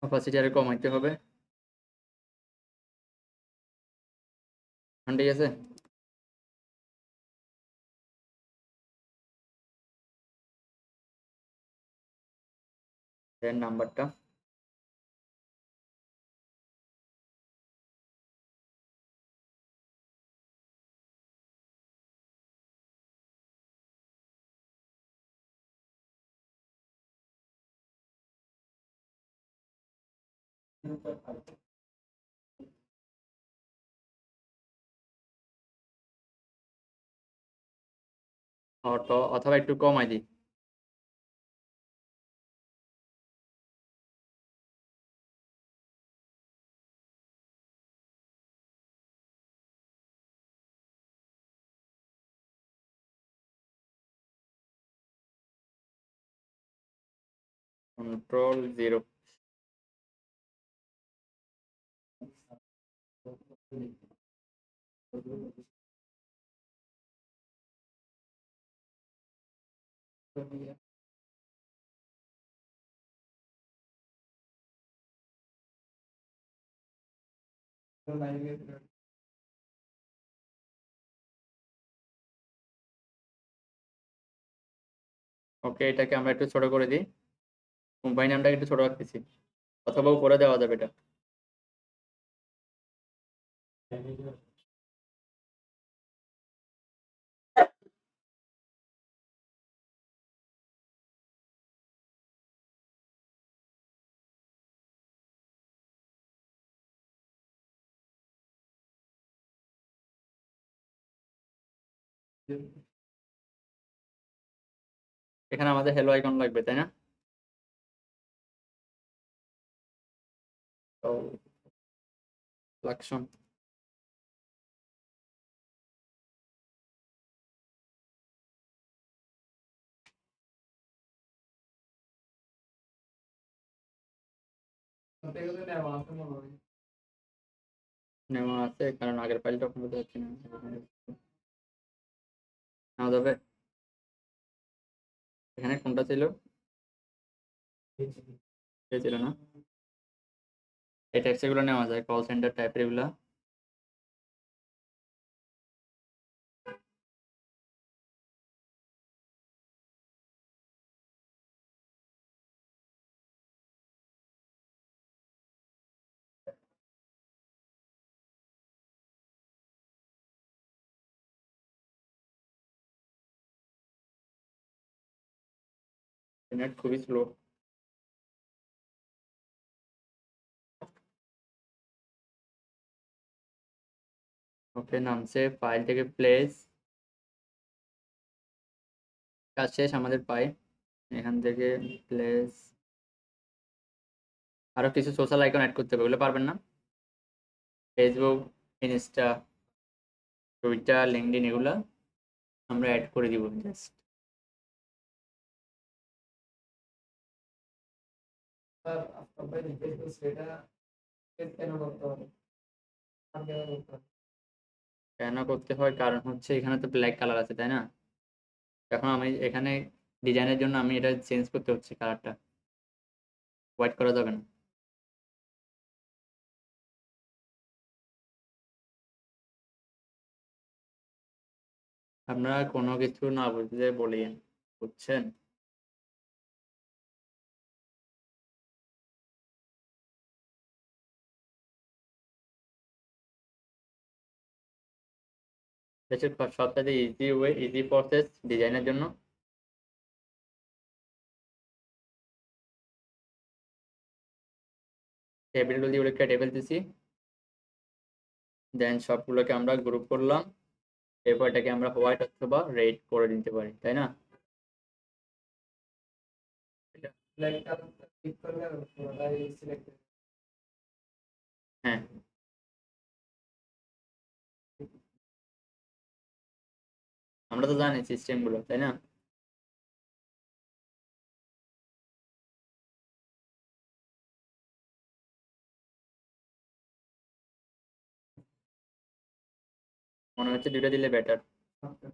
Opacity আরে কমাইতে হবে। ঠিক আছে। দেন নাম্বারটা অটো অথবা একটু কমাই দিই। Ctrl 0। ওকে, এটাকে আমরা একটু ছোট করে দিই। কোম্পানি নামটাকে একটু ছোট রাখতেছি, অথবা উপরে দেওয়া যাবে এটা। এখানে আমাদের হ্যালো আইকন লাগবে, তাই না? তো লাকশন। নেওয়া আছে, কারণ আগের ফাইলটা ওখানে বোঝা যাচ্ছে না। নেওয়া যাবে। এখানে কোনটা ছিল, এ ছিল না? এই টাইপস এগুলো নেওয়া যায়, কল সেন্টার টাইপের এগুলা। নেট খুবই স্লো। ওকে, নামছে, ফাইল থেকে প্লেস, কাজ শেষ আমাদের পাই। এখান থেকে প্লেস, আরো কিছু সোশ্যাল আইকন অ্যাড করতে হবে, ওগুলো পারবেন না? ফেসবুক, ইনস্টা, টুইটার, লিঙ্কডইন, এগুলা আমরা অ্যাড করে দিব জাস্ট। স্যার আপনার ভাই রিকোয়েস্ট করছে এটা কেন করতে হবে? আর কেন করতে হবে? কেন করতে হয় কারণ হচ্ছে এখানে তো ব্ল্যাক কালার আছে, তাই না? এখন আমি এখানে ডিজাইনের জন্য আমি এটা চেঞ্জ করতে হচ্ছে কালারটা, হোয়াইট করা যাবে না। আপনারা কোনো কিছু না বুঝলে বলিয়েন, বুঝছেন? দেশের সবথেকে ইজি ওয়ে, ইজি প্রসেস ডিজাইনের জন্য। টেবিল টুল দিয়ে একটা টেবিল দিছি, দেন সবগুলোকে আমরা গ্রুপ করলাম, এরপর এটাকে আমরা হোয়াইট অথবা রেড করে দিতে পারি, তাই না? ব্ল্যাক কালারটা ক্লিক করলে আর পুরোটাই সিলেক্ট হ্যাঁ, আমরা তো জানি সিস্টেমগুলো, তাই না? মনে হচ্ছে দুইটা দিলে বেটার। হবে।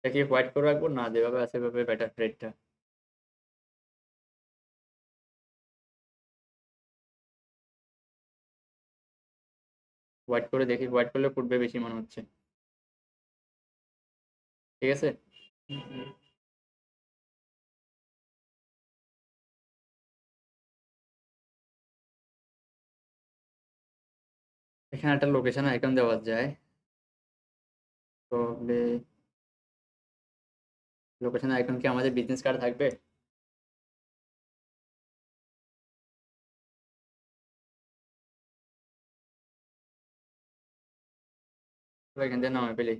এটা কি হোয়াইট করে রাখবো, না যেভাবে আছে সেভাবে বেটার রেডটা? হোয়াইট করে দেখি, হোয়াইট করলে ফুটবে বেশি মনে হচ্ছে। ঠিক আছে, এখানে একটা লোকেশন আইকন দেওয়া যায়, তবে লোকেশন আইকন কি আমাদের বিজনেস কার্ড থাকবে? তো এখান থেকে নামে পেলি।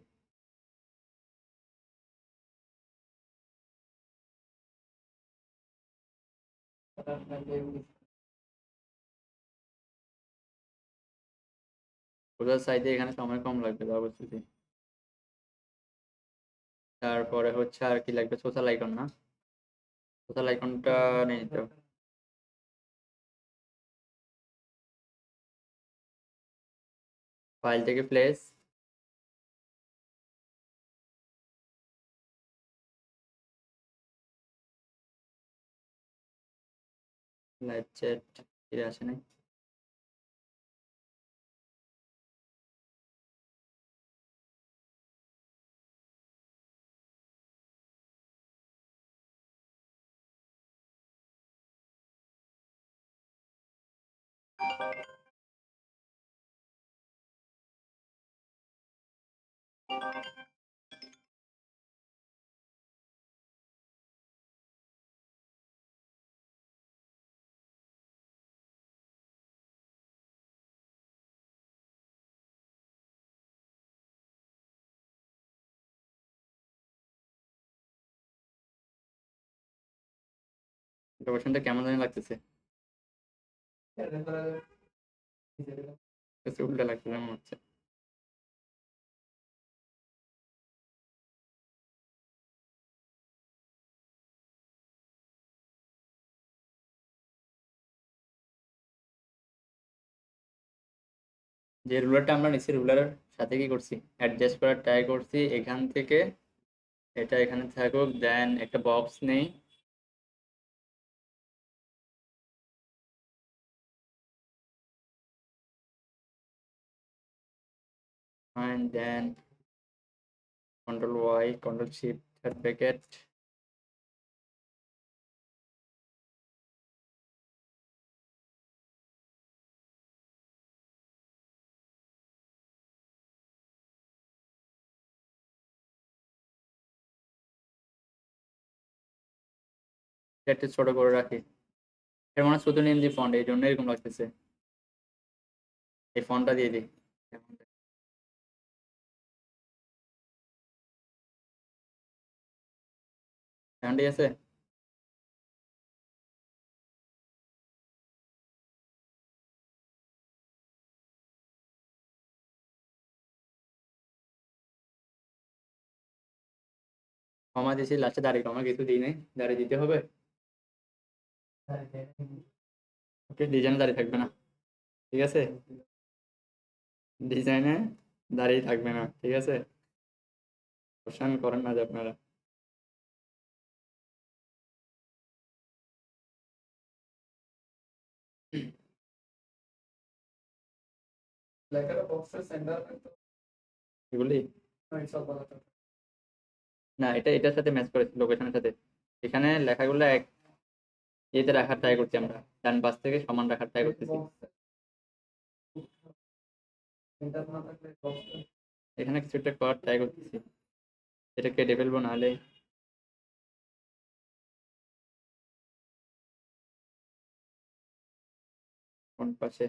ওদের সাইডে এখানে সময় কম লাগবে তো অবশ্যই। তারপরে হচ্ছে আর কি লাগবে, সোশ্যাল আইকন না? সোশ্যাল আইকনটা নিয়ে নিতে হবে। ফাইল থেকে প্লেস, লাইভ চ্যাট, ফিরে আসে নাই। লোকেশনটা কেমন জানি লাগতেছে, কিছু উল্টা লাগতেছে মনে হচ্ছে। যে রুলারটা আমরা নিচ্ছি, রুলারের সাথে কি করছি, অ্যাডজাস্ট করার ট্রাই করছি এখান থেকে এটা এখানে থাকুক, দেন একটা বক্স নেই। And then control Y, control shift, third bracket. একটু ছোট করে রাখি। এর মানে শুধু নিন দি ফন্ট, এই জন্য এরকম লাগতেছে। এই ফন্টটা দিয়ে দিই। এখন ঠিক আছে। কমা দিয়েছি, লাস্টে দাড়ি কমা কিছু দিই নাই, দাড়ি দিতে হবে। ওকে, ডিজাইনে দাড়ি থাকবে না, ঠিক আছে। ডিজাইনে দাড়ি থাকবে না, ঠিক আছে। কোশ্চেন করেন না যে আপনারা। লেখাটা বক্সের সেন্টার তো এগুলি সব বলা না, এটা এটার সাথে ম্যাচ করেছি, লোকেশনের সাথে। এখানে লেখাগুলো এক ইয়েতে রাখার ট্রাই করছি আমরা, ডান পাশ থেকে সমান রাখার ট্রাই করতেছি। সেন্টার না থাকলে বক্স এখানে কিছু একটা করার ট্রাই করতেছি, এটা কেটে ফেলবো নাহলে। কোন পাশে?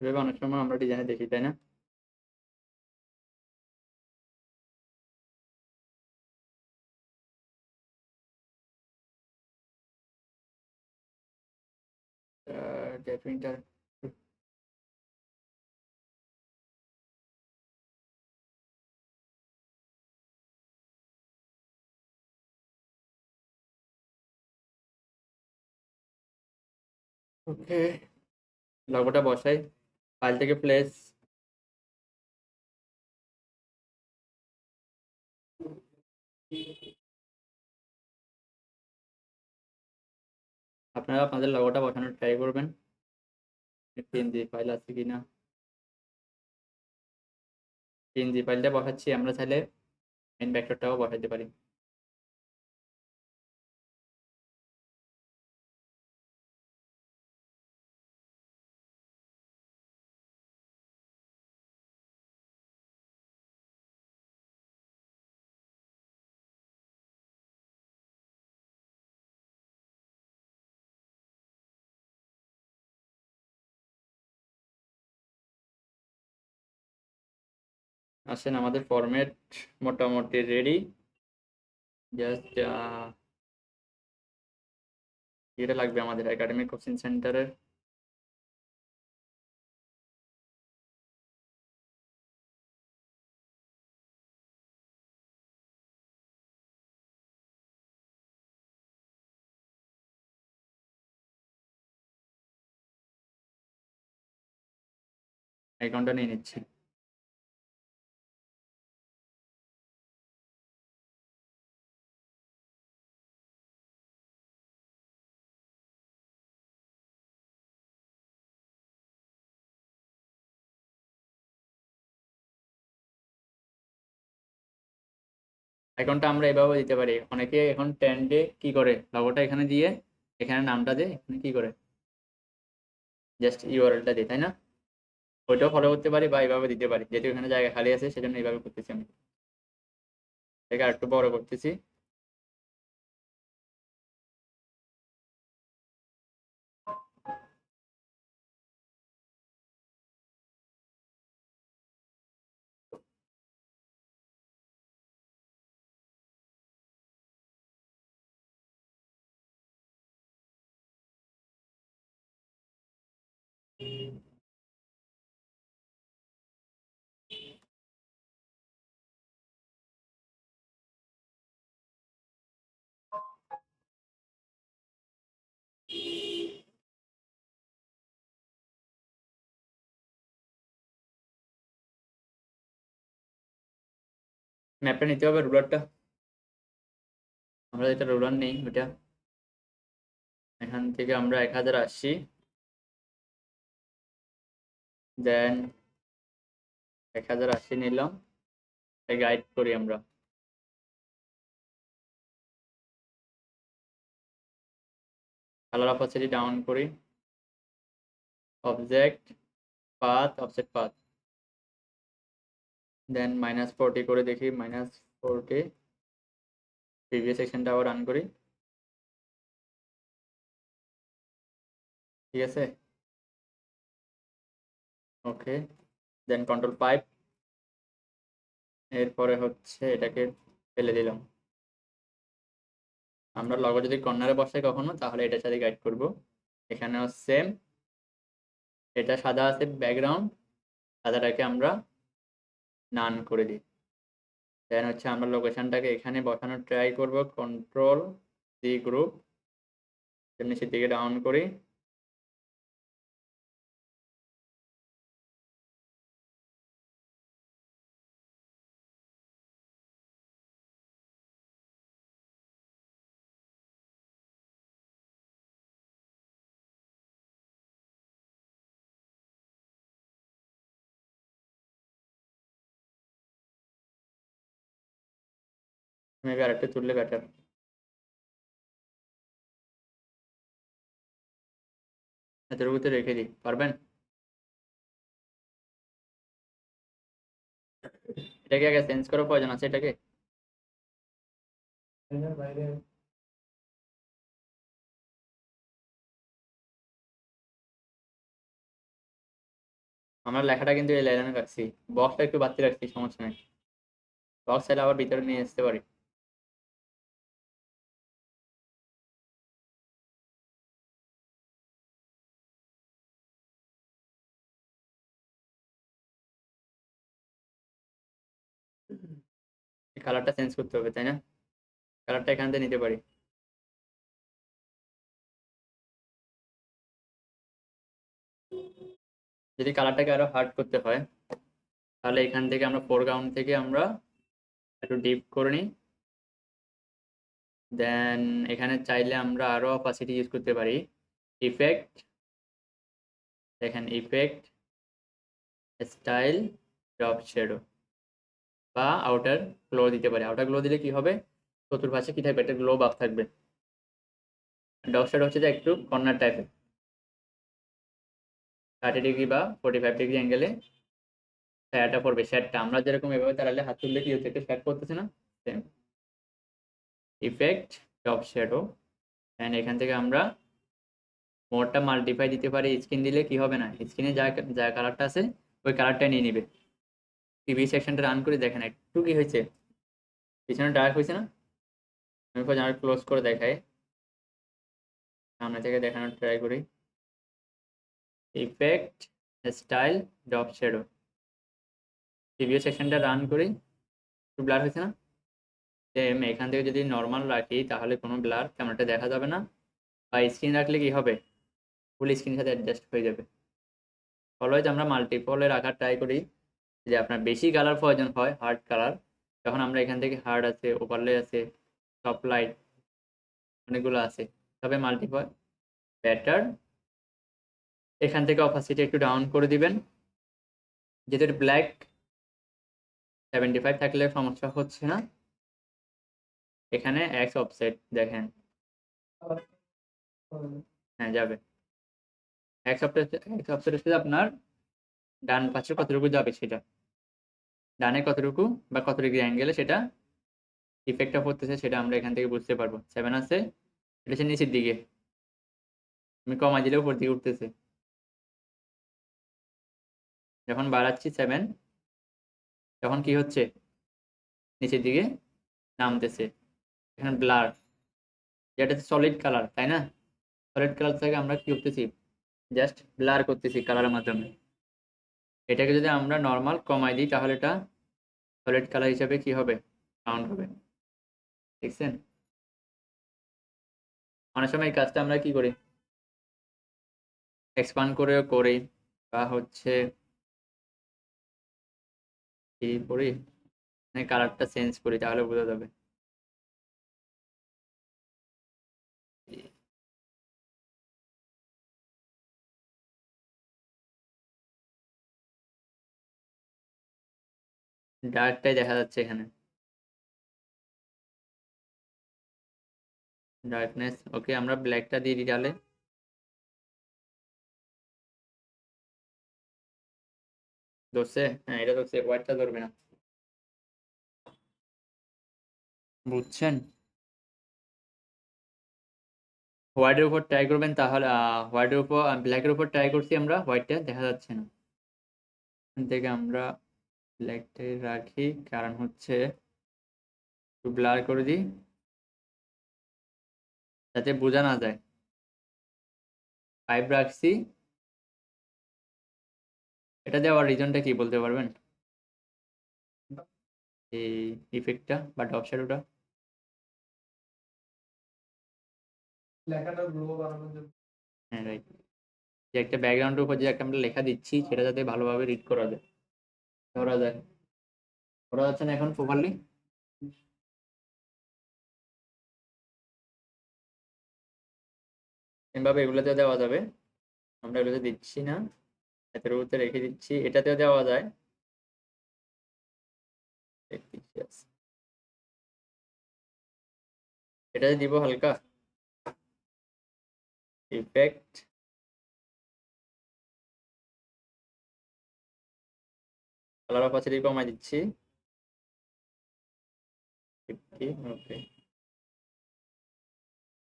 এভাবে অনেক সময় আমরা ডিজাইনে দেখি, তাই না? প্রিন্টার। ওকে, লোগোটা বসাই, ফাইল থেকে প্লেস। আপনারা আপনাদের লোগোটা বসানোর ট্রাই করবেন, পিএনজি ফাইল আছে কিনা। পিএনজি ফাইলটা বসাচ্ছি, আমরা চাইলে মেইন ভেক্টরটাও বসাইতে পারি। আসেন, আমাদের ফরম্যাট মোটামুটি রেডি। জাস্ট এটা লাগবে আমাদের একাডেমিক কোচিং সেন্টারের। অ্যাকাউন্টটা নিয়ে নিচ্ছি। অ্যাকাউন্টটা আমরা এভাবে দিতে পারি, অনেকে এখন ট্রেন্ডে কি করে, লোগোটা এখানে দিয়ে এখানে নামটা দিয়ে এখানে কি করে, জাস্ট ইউআরএলটা দিয়ে, তাই না? ওইটাও ফলো করতে পারি বা এইভাবে দিতে পারি, যেহেতু এখানে জায়গা খালি আছে সেজন্য এইভাবে করতেছি আমি। এটাকে আরেকটু বড় করতেছি। ম্যাপটা নিতে হবে, রুলারটা। আমরা যেটা রুলার নেই ওটা, এখান থেকে আমরা 1080, দেন 1080 নিলাম, গাইড করি আমরা। কালার অপাসিটি ডাউন করি, অবজেক্ট পাথ, অফসেট পাথ, দেন -40 করে দেখি, -40। প্রিভিয়াস সেকশনটা আবার রান করি, ঠিক আছে, ওকে। দেন Ctrl 5, এরপরে হচ্ছে এটাকে ফেলে দিলাম। আমরা লগো যদি কর্নারে বসাই কখনো, তাহলে এটার সাথে গাইড করব। এখানেও সেম, এটা সাদা আছে ব্যাকগ্রাউন্ড, সাদাটাকে আমরা নান করে দিই। দেন হচ্ছে আমরা লোকেশনটাকে এখানে বসানোর ট্রাই করব, Ctrl+C গ্রুপ, নিচের দিকে ডাউন করি, মেবি আরেকটু তুললে বেটার। এতটুকুতে রেখে দিই, পারবেন? এটাকে আগে চেঞ্জ করার প্রয়োজন আছে এটাকে। বাইরে আমরা লেখাটা কিন্তু এই লাইনে রাখছি, বক্সটা একটু বাড়তি রাখছি, সমস্যা নেই। বক্স চাইলে আবার ভিতরে নিয়ে আসতে পারি। কালারটা চেঞ্জ করতে হবে, তাই না? কালারটা এখান থেকে নিতে পারি। যদি কালারটাকে আরো হার্ড করতে হয়, তাহলে এখান থেকে আমরা ফোরগ্রাউন্ড থেকে আমরা একটু ডিপ করে নিই। দেন এখানে চাইলে আমরা আরো অপাসিটি ইউজ করতে পারি, ইফেক্ট, দেখেন ইফেক্ট, স্টাইল, ড্রপ শ্যাডো, বা আউটার গ্লো দিতে পারি। আউটার গ্লো দিলে কি হবে, চতুর্পাশে কি থাকবে, একটা গ্লো বাফ থাকবে। ড্রপ শ্যাডো হচ্ছে যে একটু কর্নার টাইপের, 30 ডিগ্রি বা 45 ডিগ্রি অ্যাঙ্গেলে ছায়াটা পড়বে। শ্যাডটা আমরা যেরকম এভাবে দাঁড়ালে হাত তুললে কি হচ্ছে, একটা শ্যাড পড়তেছে না, same. Effect, drop shadow, and এখান থেকে আমরা মোডটা মাল্টিপ্লাই দিতে পারি। স্ক্রিন দিলে কি হবে না, স্ক্রিনে যা যা কালারটা আছে ওই কালারটা নিয়ে নিবে। টিভি সেকশনটা রান করে দেখেন একটু কি হয়েছে, পিছনে ডার্ক হয়েছে না? আমি ক্লোজ করে দেখাই, সামনে থেকে দেখানোর ট্রাই করি। Effect, style, drop shadow, TV সেকশনটা রান করি, একটু ব্লার হয়েছে না? সেম এখান থেকে যদি নর্মাল রাখি তাহলে কোনো ব্লার ক্যামেরাটা দেখা যাবে না, বা স্ক্রিন রাখলে কি হবে, ফুল স্ক্রিনের সাথে অ্যাডজাস্ট হয়ে যাবে। অলওয়েজ আমরা মাল্টিপলে রাখার ট্রাই করি। যে আপনার বেশি কালার প্রয়োজন হয়, হার্ড কালার, তখন আমরা এখান থেকে হার্ড আছে, ওভারলে আছে, টপ লাইট, অনেকগুলো আছে, তবে মাল্টিপল বেটার। এখান থেকে অপাসিটি একটু ডাউন করে দিবেন, যেহেতু ব্ল্যাক 75 থাকলে সমস্যা হচ্ছে না। এখানে এক্স অফসেট দেখেন, হ্যাঁ যাবে। এক্স অফসেট হচ্ছে আপনার ডান পাশে কতটুকু যাবে সেটা, ডানে কতটুকু বা কত ডিগ্রি অ্যাঙ্গেলে সেটা ইফেক্টটা পড়তেছে, সেটা আমরা এখান থেকে বুঝতে পারবো। 7 আছে, এটা হচ্ছে নিচের দিকে, আমি কমা দিলেও উপর দিকে উঠতেছে। যখন বাড়াচ্ছি 7, তখন কি হচ্ছে, নিচের দিকে নামতেছে। এখানে ব্লার, যেটা সলিড কালার, তাই না? সলিড কালার থেকে আমরা কি করতেছি, জাস্ট ব্লার করতেছি কালারের মাধ্যমে। এটাকে যদি আমরা নর্মাল কমাই দিই তাহলে এটা সলিড কালার হিসাবে কি হবে, কাউন্ট হবে। দেখছেন? অনেক সময় এই কাজটা আমরা কি করি, এক্সপান্ড করেও করি, বা হচ্ছে কি করি, কালারটা চেঞ্জ করি তাহলে বোঝা যাবে। ডার্কটাই দেখা যাচ্ছে এখানে, ডার্কনেস। ওকে, আমরা ব্ল্যাকটা দিয়ে দিই তাহলে। ধরছে? হ্যাঁ, এটা ধরছে, হোয়াইটটা ধরবে না। বুঝছেন? হোয়াইটের উপর ট্রাই করবেন তাহলে, হোয়াইটের উপর, ব্ল্যাকের উপর ট্রাই করছি আমরা, হোয়াইটটা দেখা যাচ্ছে না। এখান থেকে আমরা ব্ল্যাকটাই রাখি, কারণ হচ্ছে একটু ব্লার করে দিই যাতে বোঝা না যায়। 5 রাখছি। এটা দেওয়ার রিজনটা কি বলতে পারবেন? এই ইফেক্টটা বা ডপ শ্যাডোটা। লেখাটা গ্লো বানানোর জন্য। হ্যাঁ, রাইট। যে একটা ব্যাকগ্রাউন্ডের উপর যে একটা আমরা লেখা দিচ্ছি সেটা যাতে ভালোভাবে রিড করা যায়, ধরা যায়। ধরা যাচ্ছে না এখন প্রপারলি? এভাবে এগুলোতে দেওয়া যাবে, আমরা এগুলোতে দিচ্ছি না, এতের উপরে রেখে দিচ্ছি। এটাতেও দেওয়া যায়। এটাতে দিব হালকা ইফেক্ট, কালার অপাসিটি কমাই দিচ্ছি 50। ওকে,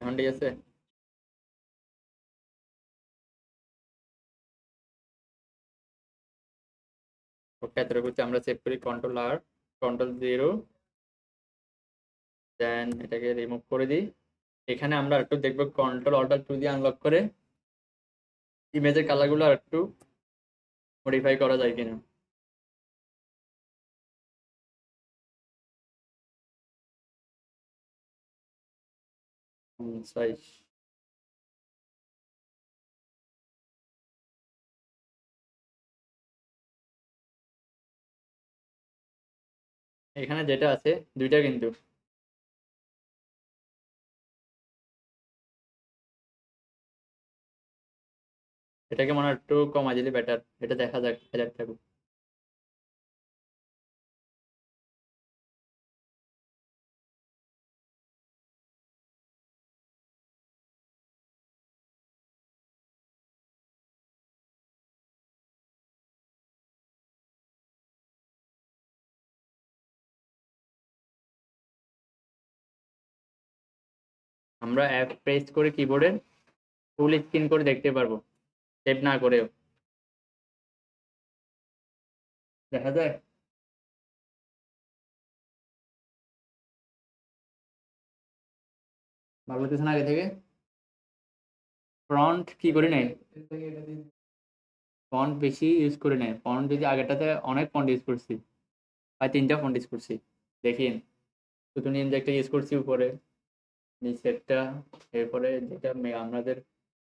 এখন ঠিক আছে। ওকে, এতটুকুতে আমরা সেভ করি, কন্ট্রোল আর, কন্ট্রোল 0, দেন এটাকে রিমুভ করে দিই। এখানে আমরা একটু দেখবো কন্ট্রোল-অল্টার-2 দিয়ে আনলক করে ইমেজের কালারগুলো আর একটু মডিফাই করা যায় কিনা। সাইজ এখানে যেটা আছে দুইটা কিন্তু, এটাকে মনে হয় একটু কমাই দিলে বেটার, এটা দেখা যাক, হাজার থাকুক। আমরা অ্যাপ প্রেস করে কিবোর্ডে ফুল স্ক্রিন করে দেখতে পারবো, সেভ না করেও দেখা যায়। ভালো লাগতেছে না আগে থেকে? ফ্রন্ট কি করি নাই, ফন্ট বেশি ইউজ করে নাই। ফন্ট যদি আগেরটাতে অনেক ফন্ট ইউজ করছি, প্রায় 3টা ফন্ট ইউজ করছি। দেখিন, শুধু নিম যে একটা ইউজ করছি উপরে, নিচেরটা, এরপরে যেটা আমাদের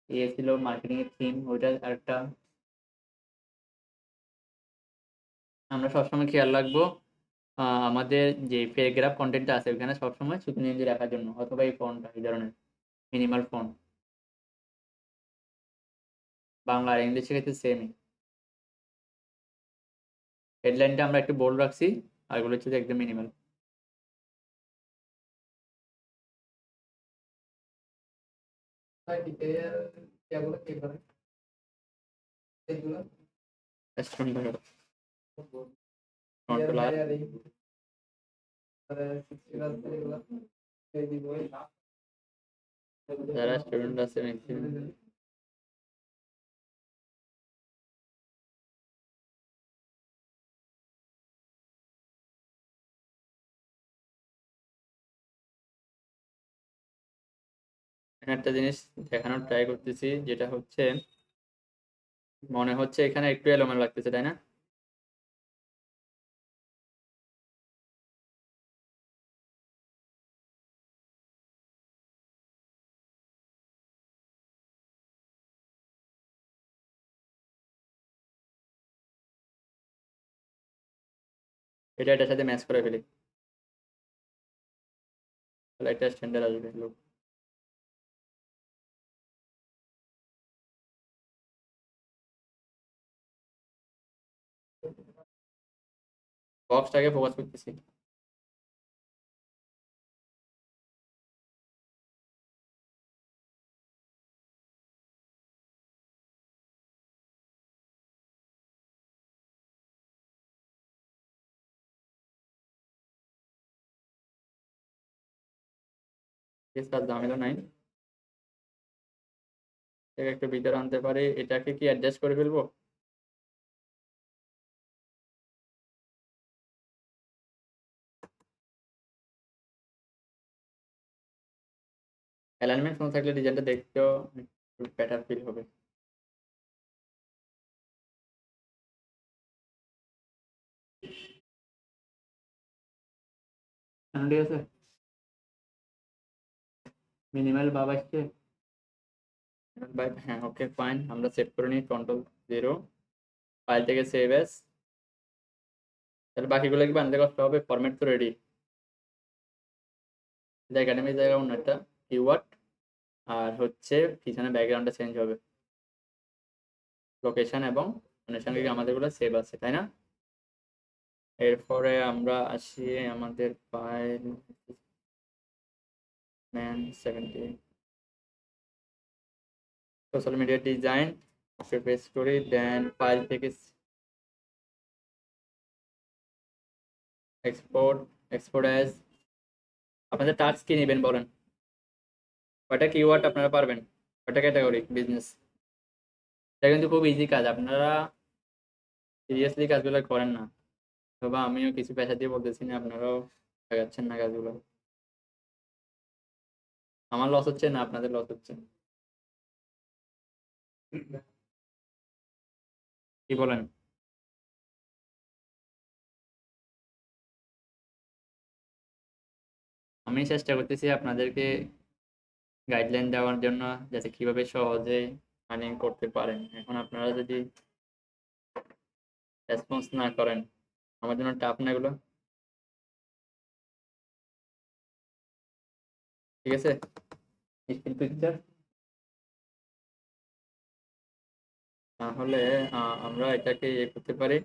ইয়ে ছিল মার্কেটিং এর থিম, ওইটা আরেকটা। আমরা সবসময় খেয়াল রাখবো আমাদের যে প্যারাগ্রাফ কন্টেন্টটা আছে ওখানে সবসময় শুধু নিম দিয়ে রাখার জন্য, অথবা এই ফন্টটা এই ধরনের মিনিমাল ফন্ট। বাংলা আর ইংলিশের ক্ষেত্রে সেমই। হেডলাইনটা আমরা একটু বোল্ড রাখছি, আর এগুলো হচ্ছে একদম মিনিমাল। ইয়াগুলো কি করে এগুলো কন্ট্রোল-আর, যারা স্টুডেন্ট আছে ম্যাক্সিমাম। একটা জিনিস দেখানোর ট্রাই করতেছি, যেটা হচ্ছে মনে হচ্ছে এখানে একটু এলোমেলো লাগতেছে, তাই না? এটার সাথে ম্যাচ করে ফেলি, তাহলে একটা স্ট্যান্ডার্ড আসবে লোক। বক্সটাকে ফোকাস করতেছি। কাজ ঝামেলা নাই, এটাকে একটু ভিতরে আনতে পারি। এটাকে কি অ্যাডজাস্ট করে ফেলবো? অ্যালাইনমেন্ট না থাকলে ডিজাইনটা দেখতেও একটু বেটার ফিল হবে। ঠিক আছে, মিনিমাল ভাব আসছে বাই। হ্যাঁ, ওকে ফাইন, আমরা সেভ করে নিই Ctrl+0, ফাইল থেকে সেভ এস। তাহলে বাকিগুলো কি বানাতে কষ্ট হবে? ফরম্যাট তো রেডি, একাডেমি জায়গা অন্য একটা কিওয়ার্ড, আর হচ্ছে পিছনে ব্যাকগ্রাউন্ডটা চেঞ্জ হবে, লোকেশন এবং সঙ্গে আমাদেরগুলো সেভ আছে, তাই না? এরপরে আমরা আসি আমাদের ফাইল ম্যান 70 সোশ্যাল মিডিয়া ডিজাইন পেস্ট করি, দেন ফাইল থেকে এক্সপোর্ট, এক্সপোর্ট অ্যাজ। আপনাদের টাস্ক কি নেবেন বলেন, কয়টা কিওয়ার্ড আপনারা পারবেন, কয়টা ক্যাটাগরি বিজনেস? এটা কিন্তু খুব ইজি কাজ, আপনারা সিরিয়াসলি কাজগুলো করেন না, তবে আমিও কিছু পেশা দিয়ে বলতেছি না, আপনারাও লাগাচ্ছেন না কাজগুলো। আমার লস হচ্ছে না, আপনাদের লস হচ্ছে, কি বলেন? আমি চেষ্টা করতেছি আপনাদেরকে গাইডলাইন দেওয়ার জন্য, যাতে কিভাবে সহজে আর্নিং করতে পারেন। এখন আপনারা যদি রেসপন্স না করেন, আমার জন্য টাফ না এগুলো, ঠিক আছে? স্টিল পিকচার, তাহলে আমরা এটাকে ইয়ে করতে পারি।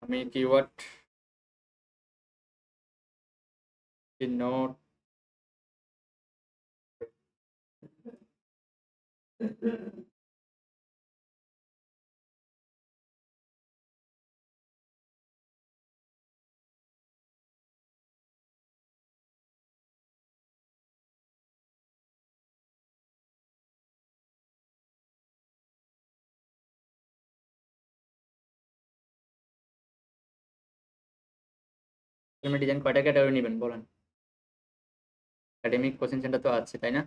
আমি কিওয়ার্ড নোট ডিজাইন কয়টা ক্যাটাগরি নেবেন বলেন? একাডেমিক কোচিং সেন্টার তো আছে, তাই না?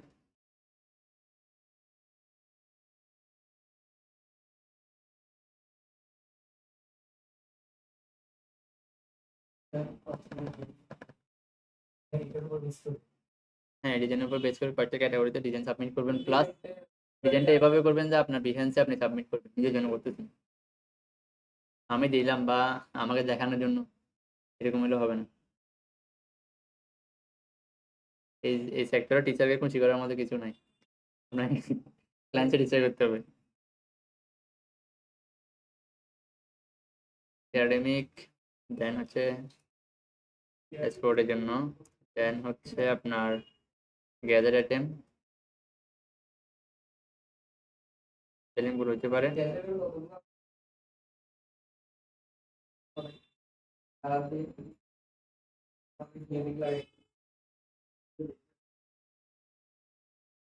হ্যাঁ, ডিজাইনের উপর বেস করে কয়েকটা ক্যাটাগরিতে ডিজাইন সাবমিট করবেন, প্লাস ডিজাইনটা এভাবে করবেন যে আপনার বিহেন্সে আপনি সাবমিট করবেন, নিজের জন্য করতেছেন, আমি দিলাম বা আমাকে দেখানোর জন্য, এরকম হলে হবে না। এই সেক্টরে টিচারকে খুশি করার মতো কিছু নাই, আপনার ক্লায়েন্টকে টিচার করতে হবে। একাডেমিক, দেন হচ্ছে স্পোর্টের জন্য, দেন হচ্ছে আপনার গ্যাদার আইটেম, সেলিংগুলো হতে পারে।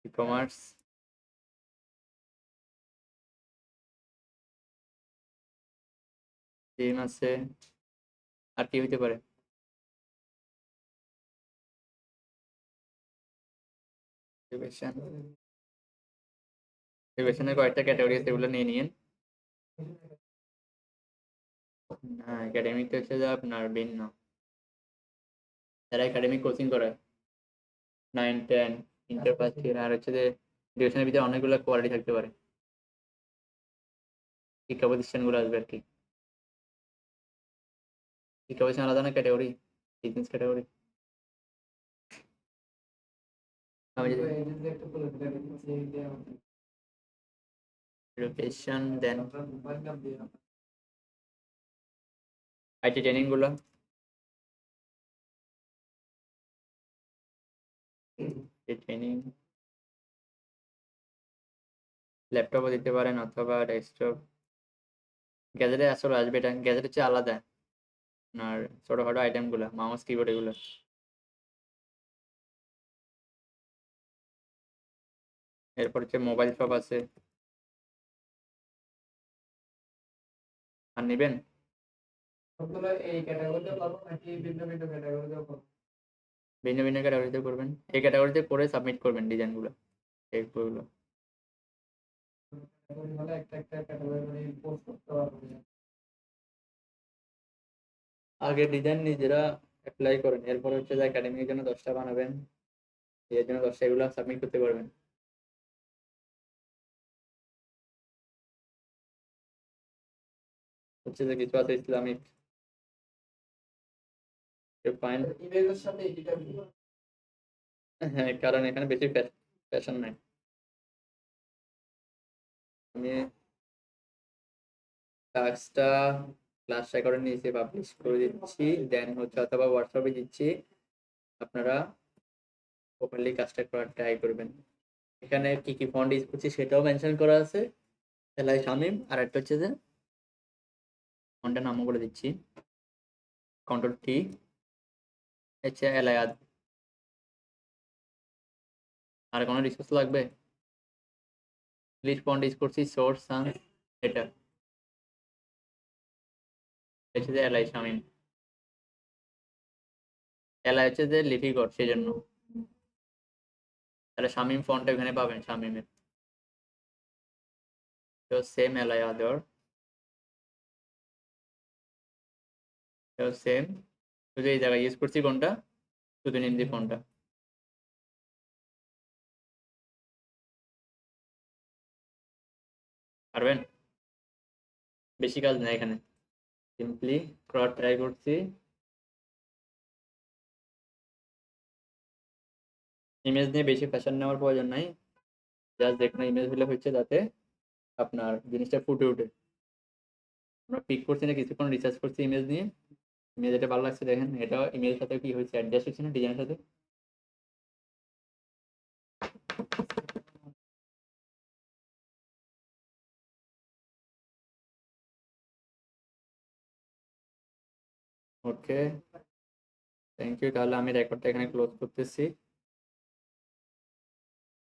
ই কমার্স, থিম আছে, আর কি হইতে পারে? এডুকেশনের কয়েকটা ক্যাটাগরি আছে, এগুলো নিয়ে নিন। না, একাডেমিক হচ্ছে যে আপনার ভিন্ন, যারা একাডেমিক কোচিং করে 9, 10, ইন্টার ফার্স্ট ইয়ার, আর হচ্ছে যে এডুকেশনের ভিতরে অনেকগুলো কোয়ালিটি থাকতে পারে, শিক্ষা প্রতিষ্ঠানগুলো আসবে আর কি। ইকুয়েশন আলাদা না ক্যাটাগরি, বিজনেস ক্যাটাগরি। আমি তো যদি এই যে একটা বলে দিলেন এই যে লোকেশন দেন আপনার মোবাইল নাম দিয়ে আইটি ট্রেনিং গুলো ট্রেনিং ল্যাপটপও দিতে পারেন অথবা ডেস্কটপ। গ্যাজেটে আসলে আসবে, এটা গ্যাজেট হচ্ছে আলাদা, আর ছোটখাটো আইটেম গুলো মাউস কিবোর্ড এগুলো। এরপর হচ্ছে মোবাইল শপ আছে, আর নিবেন সবগুলো এই ক্যাটাগরিতে পাবো নাকি ভিন্ন ভিন্ন ক্যাটাগরিতে পাবো? ভিন্ন ভিন্ন ক্যাটাগরিতে করবেন, এই ক্যাটাগরিতে করে সাবমিট করবেন ডিজাইনগুলো, এই বইগুলো। ক্যাটাগরি হলে একটা একটা ক্যাটাগরি মানে পোস্ট করতে পারবো। আগে ডিজাইন নিজেরা অ্যাপ্লাই করেন, এরপর হচ্ছে যে একাডেমির জন্য 10টা বানাবেন, এর জন্য 10টা এগুলো সাবমিট করতে পারবেন। হচ্ছে যে কিছু আছে ইসলামিক ফাইন, ইমেজের সাথে এটা হ্যাঁ কারণ এখানে বেশি ফ্যাশন নাই। আমি টাস্কটা ক্লাস রেকর্ডে নিয়েছি, পাবলিশ করে দিচ্ছি, দেন হচ্ছে অথবা হোয়াটসঅ্যাপে দিচ্ছি, আপনারা প্রপারলি কাজটা করার ট্রাই করবেন। এখানে কি কি ফন্ট ইউজ করছি সেটাও মেনশন করা আছে, এলআই শামিম। আর একটা হচ্ছে যে ফন্টের নামও বলে দিচ্ছি, কন্ট্রোল টি, হচ্ছে এলআই আদ। আর কোনো রিসোর্স লাগবে? লিস্ট ফন্ট ইউজ করছি সোর্স সান, এটা হচ্ছে যে এলআই শামিম। এলআই হচ্ছে যে লিপি গড, সেই জন্য তাহলে শামিম ফন্ট এখানে পাবেন, শামিমের তো সেম এলআই আদর, তো সেম, শুধু এই জায়গায় ইউজ করছি কোনটা, শুধু নিন্দি ফন্টটা। পারবেন? বেশি কাজ নেই এখানে, সিম্পলি ক্রস ট্রাই করছি। ইমেজ নিয়ে বেশি ফ্যাশন নেওয়ার প্রয়োজন নাই, জাস্ট যে কোনো ইমেজ হলে হচ্ছে যাতে আপনার জিনিসটা ফুটে ওঠে। আমরা পিক করছি না, কিছুক্ষণ রিসার্চ করছি ইমেজ নিয়ে, ইমেজ এটা ভালো লাগছে, দেখেন এটা ইমেজের সাথে কি হয়েছে, অ্যাডজাস্ট হচ্ছে না ডিজাইনের সাথে। ওকে, থ্যাংক ইউ। তাহলে আমি রেকর্ডটা এখানে ক্লোজ করতেছি।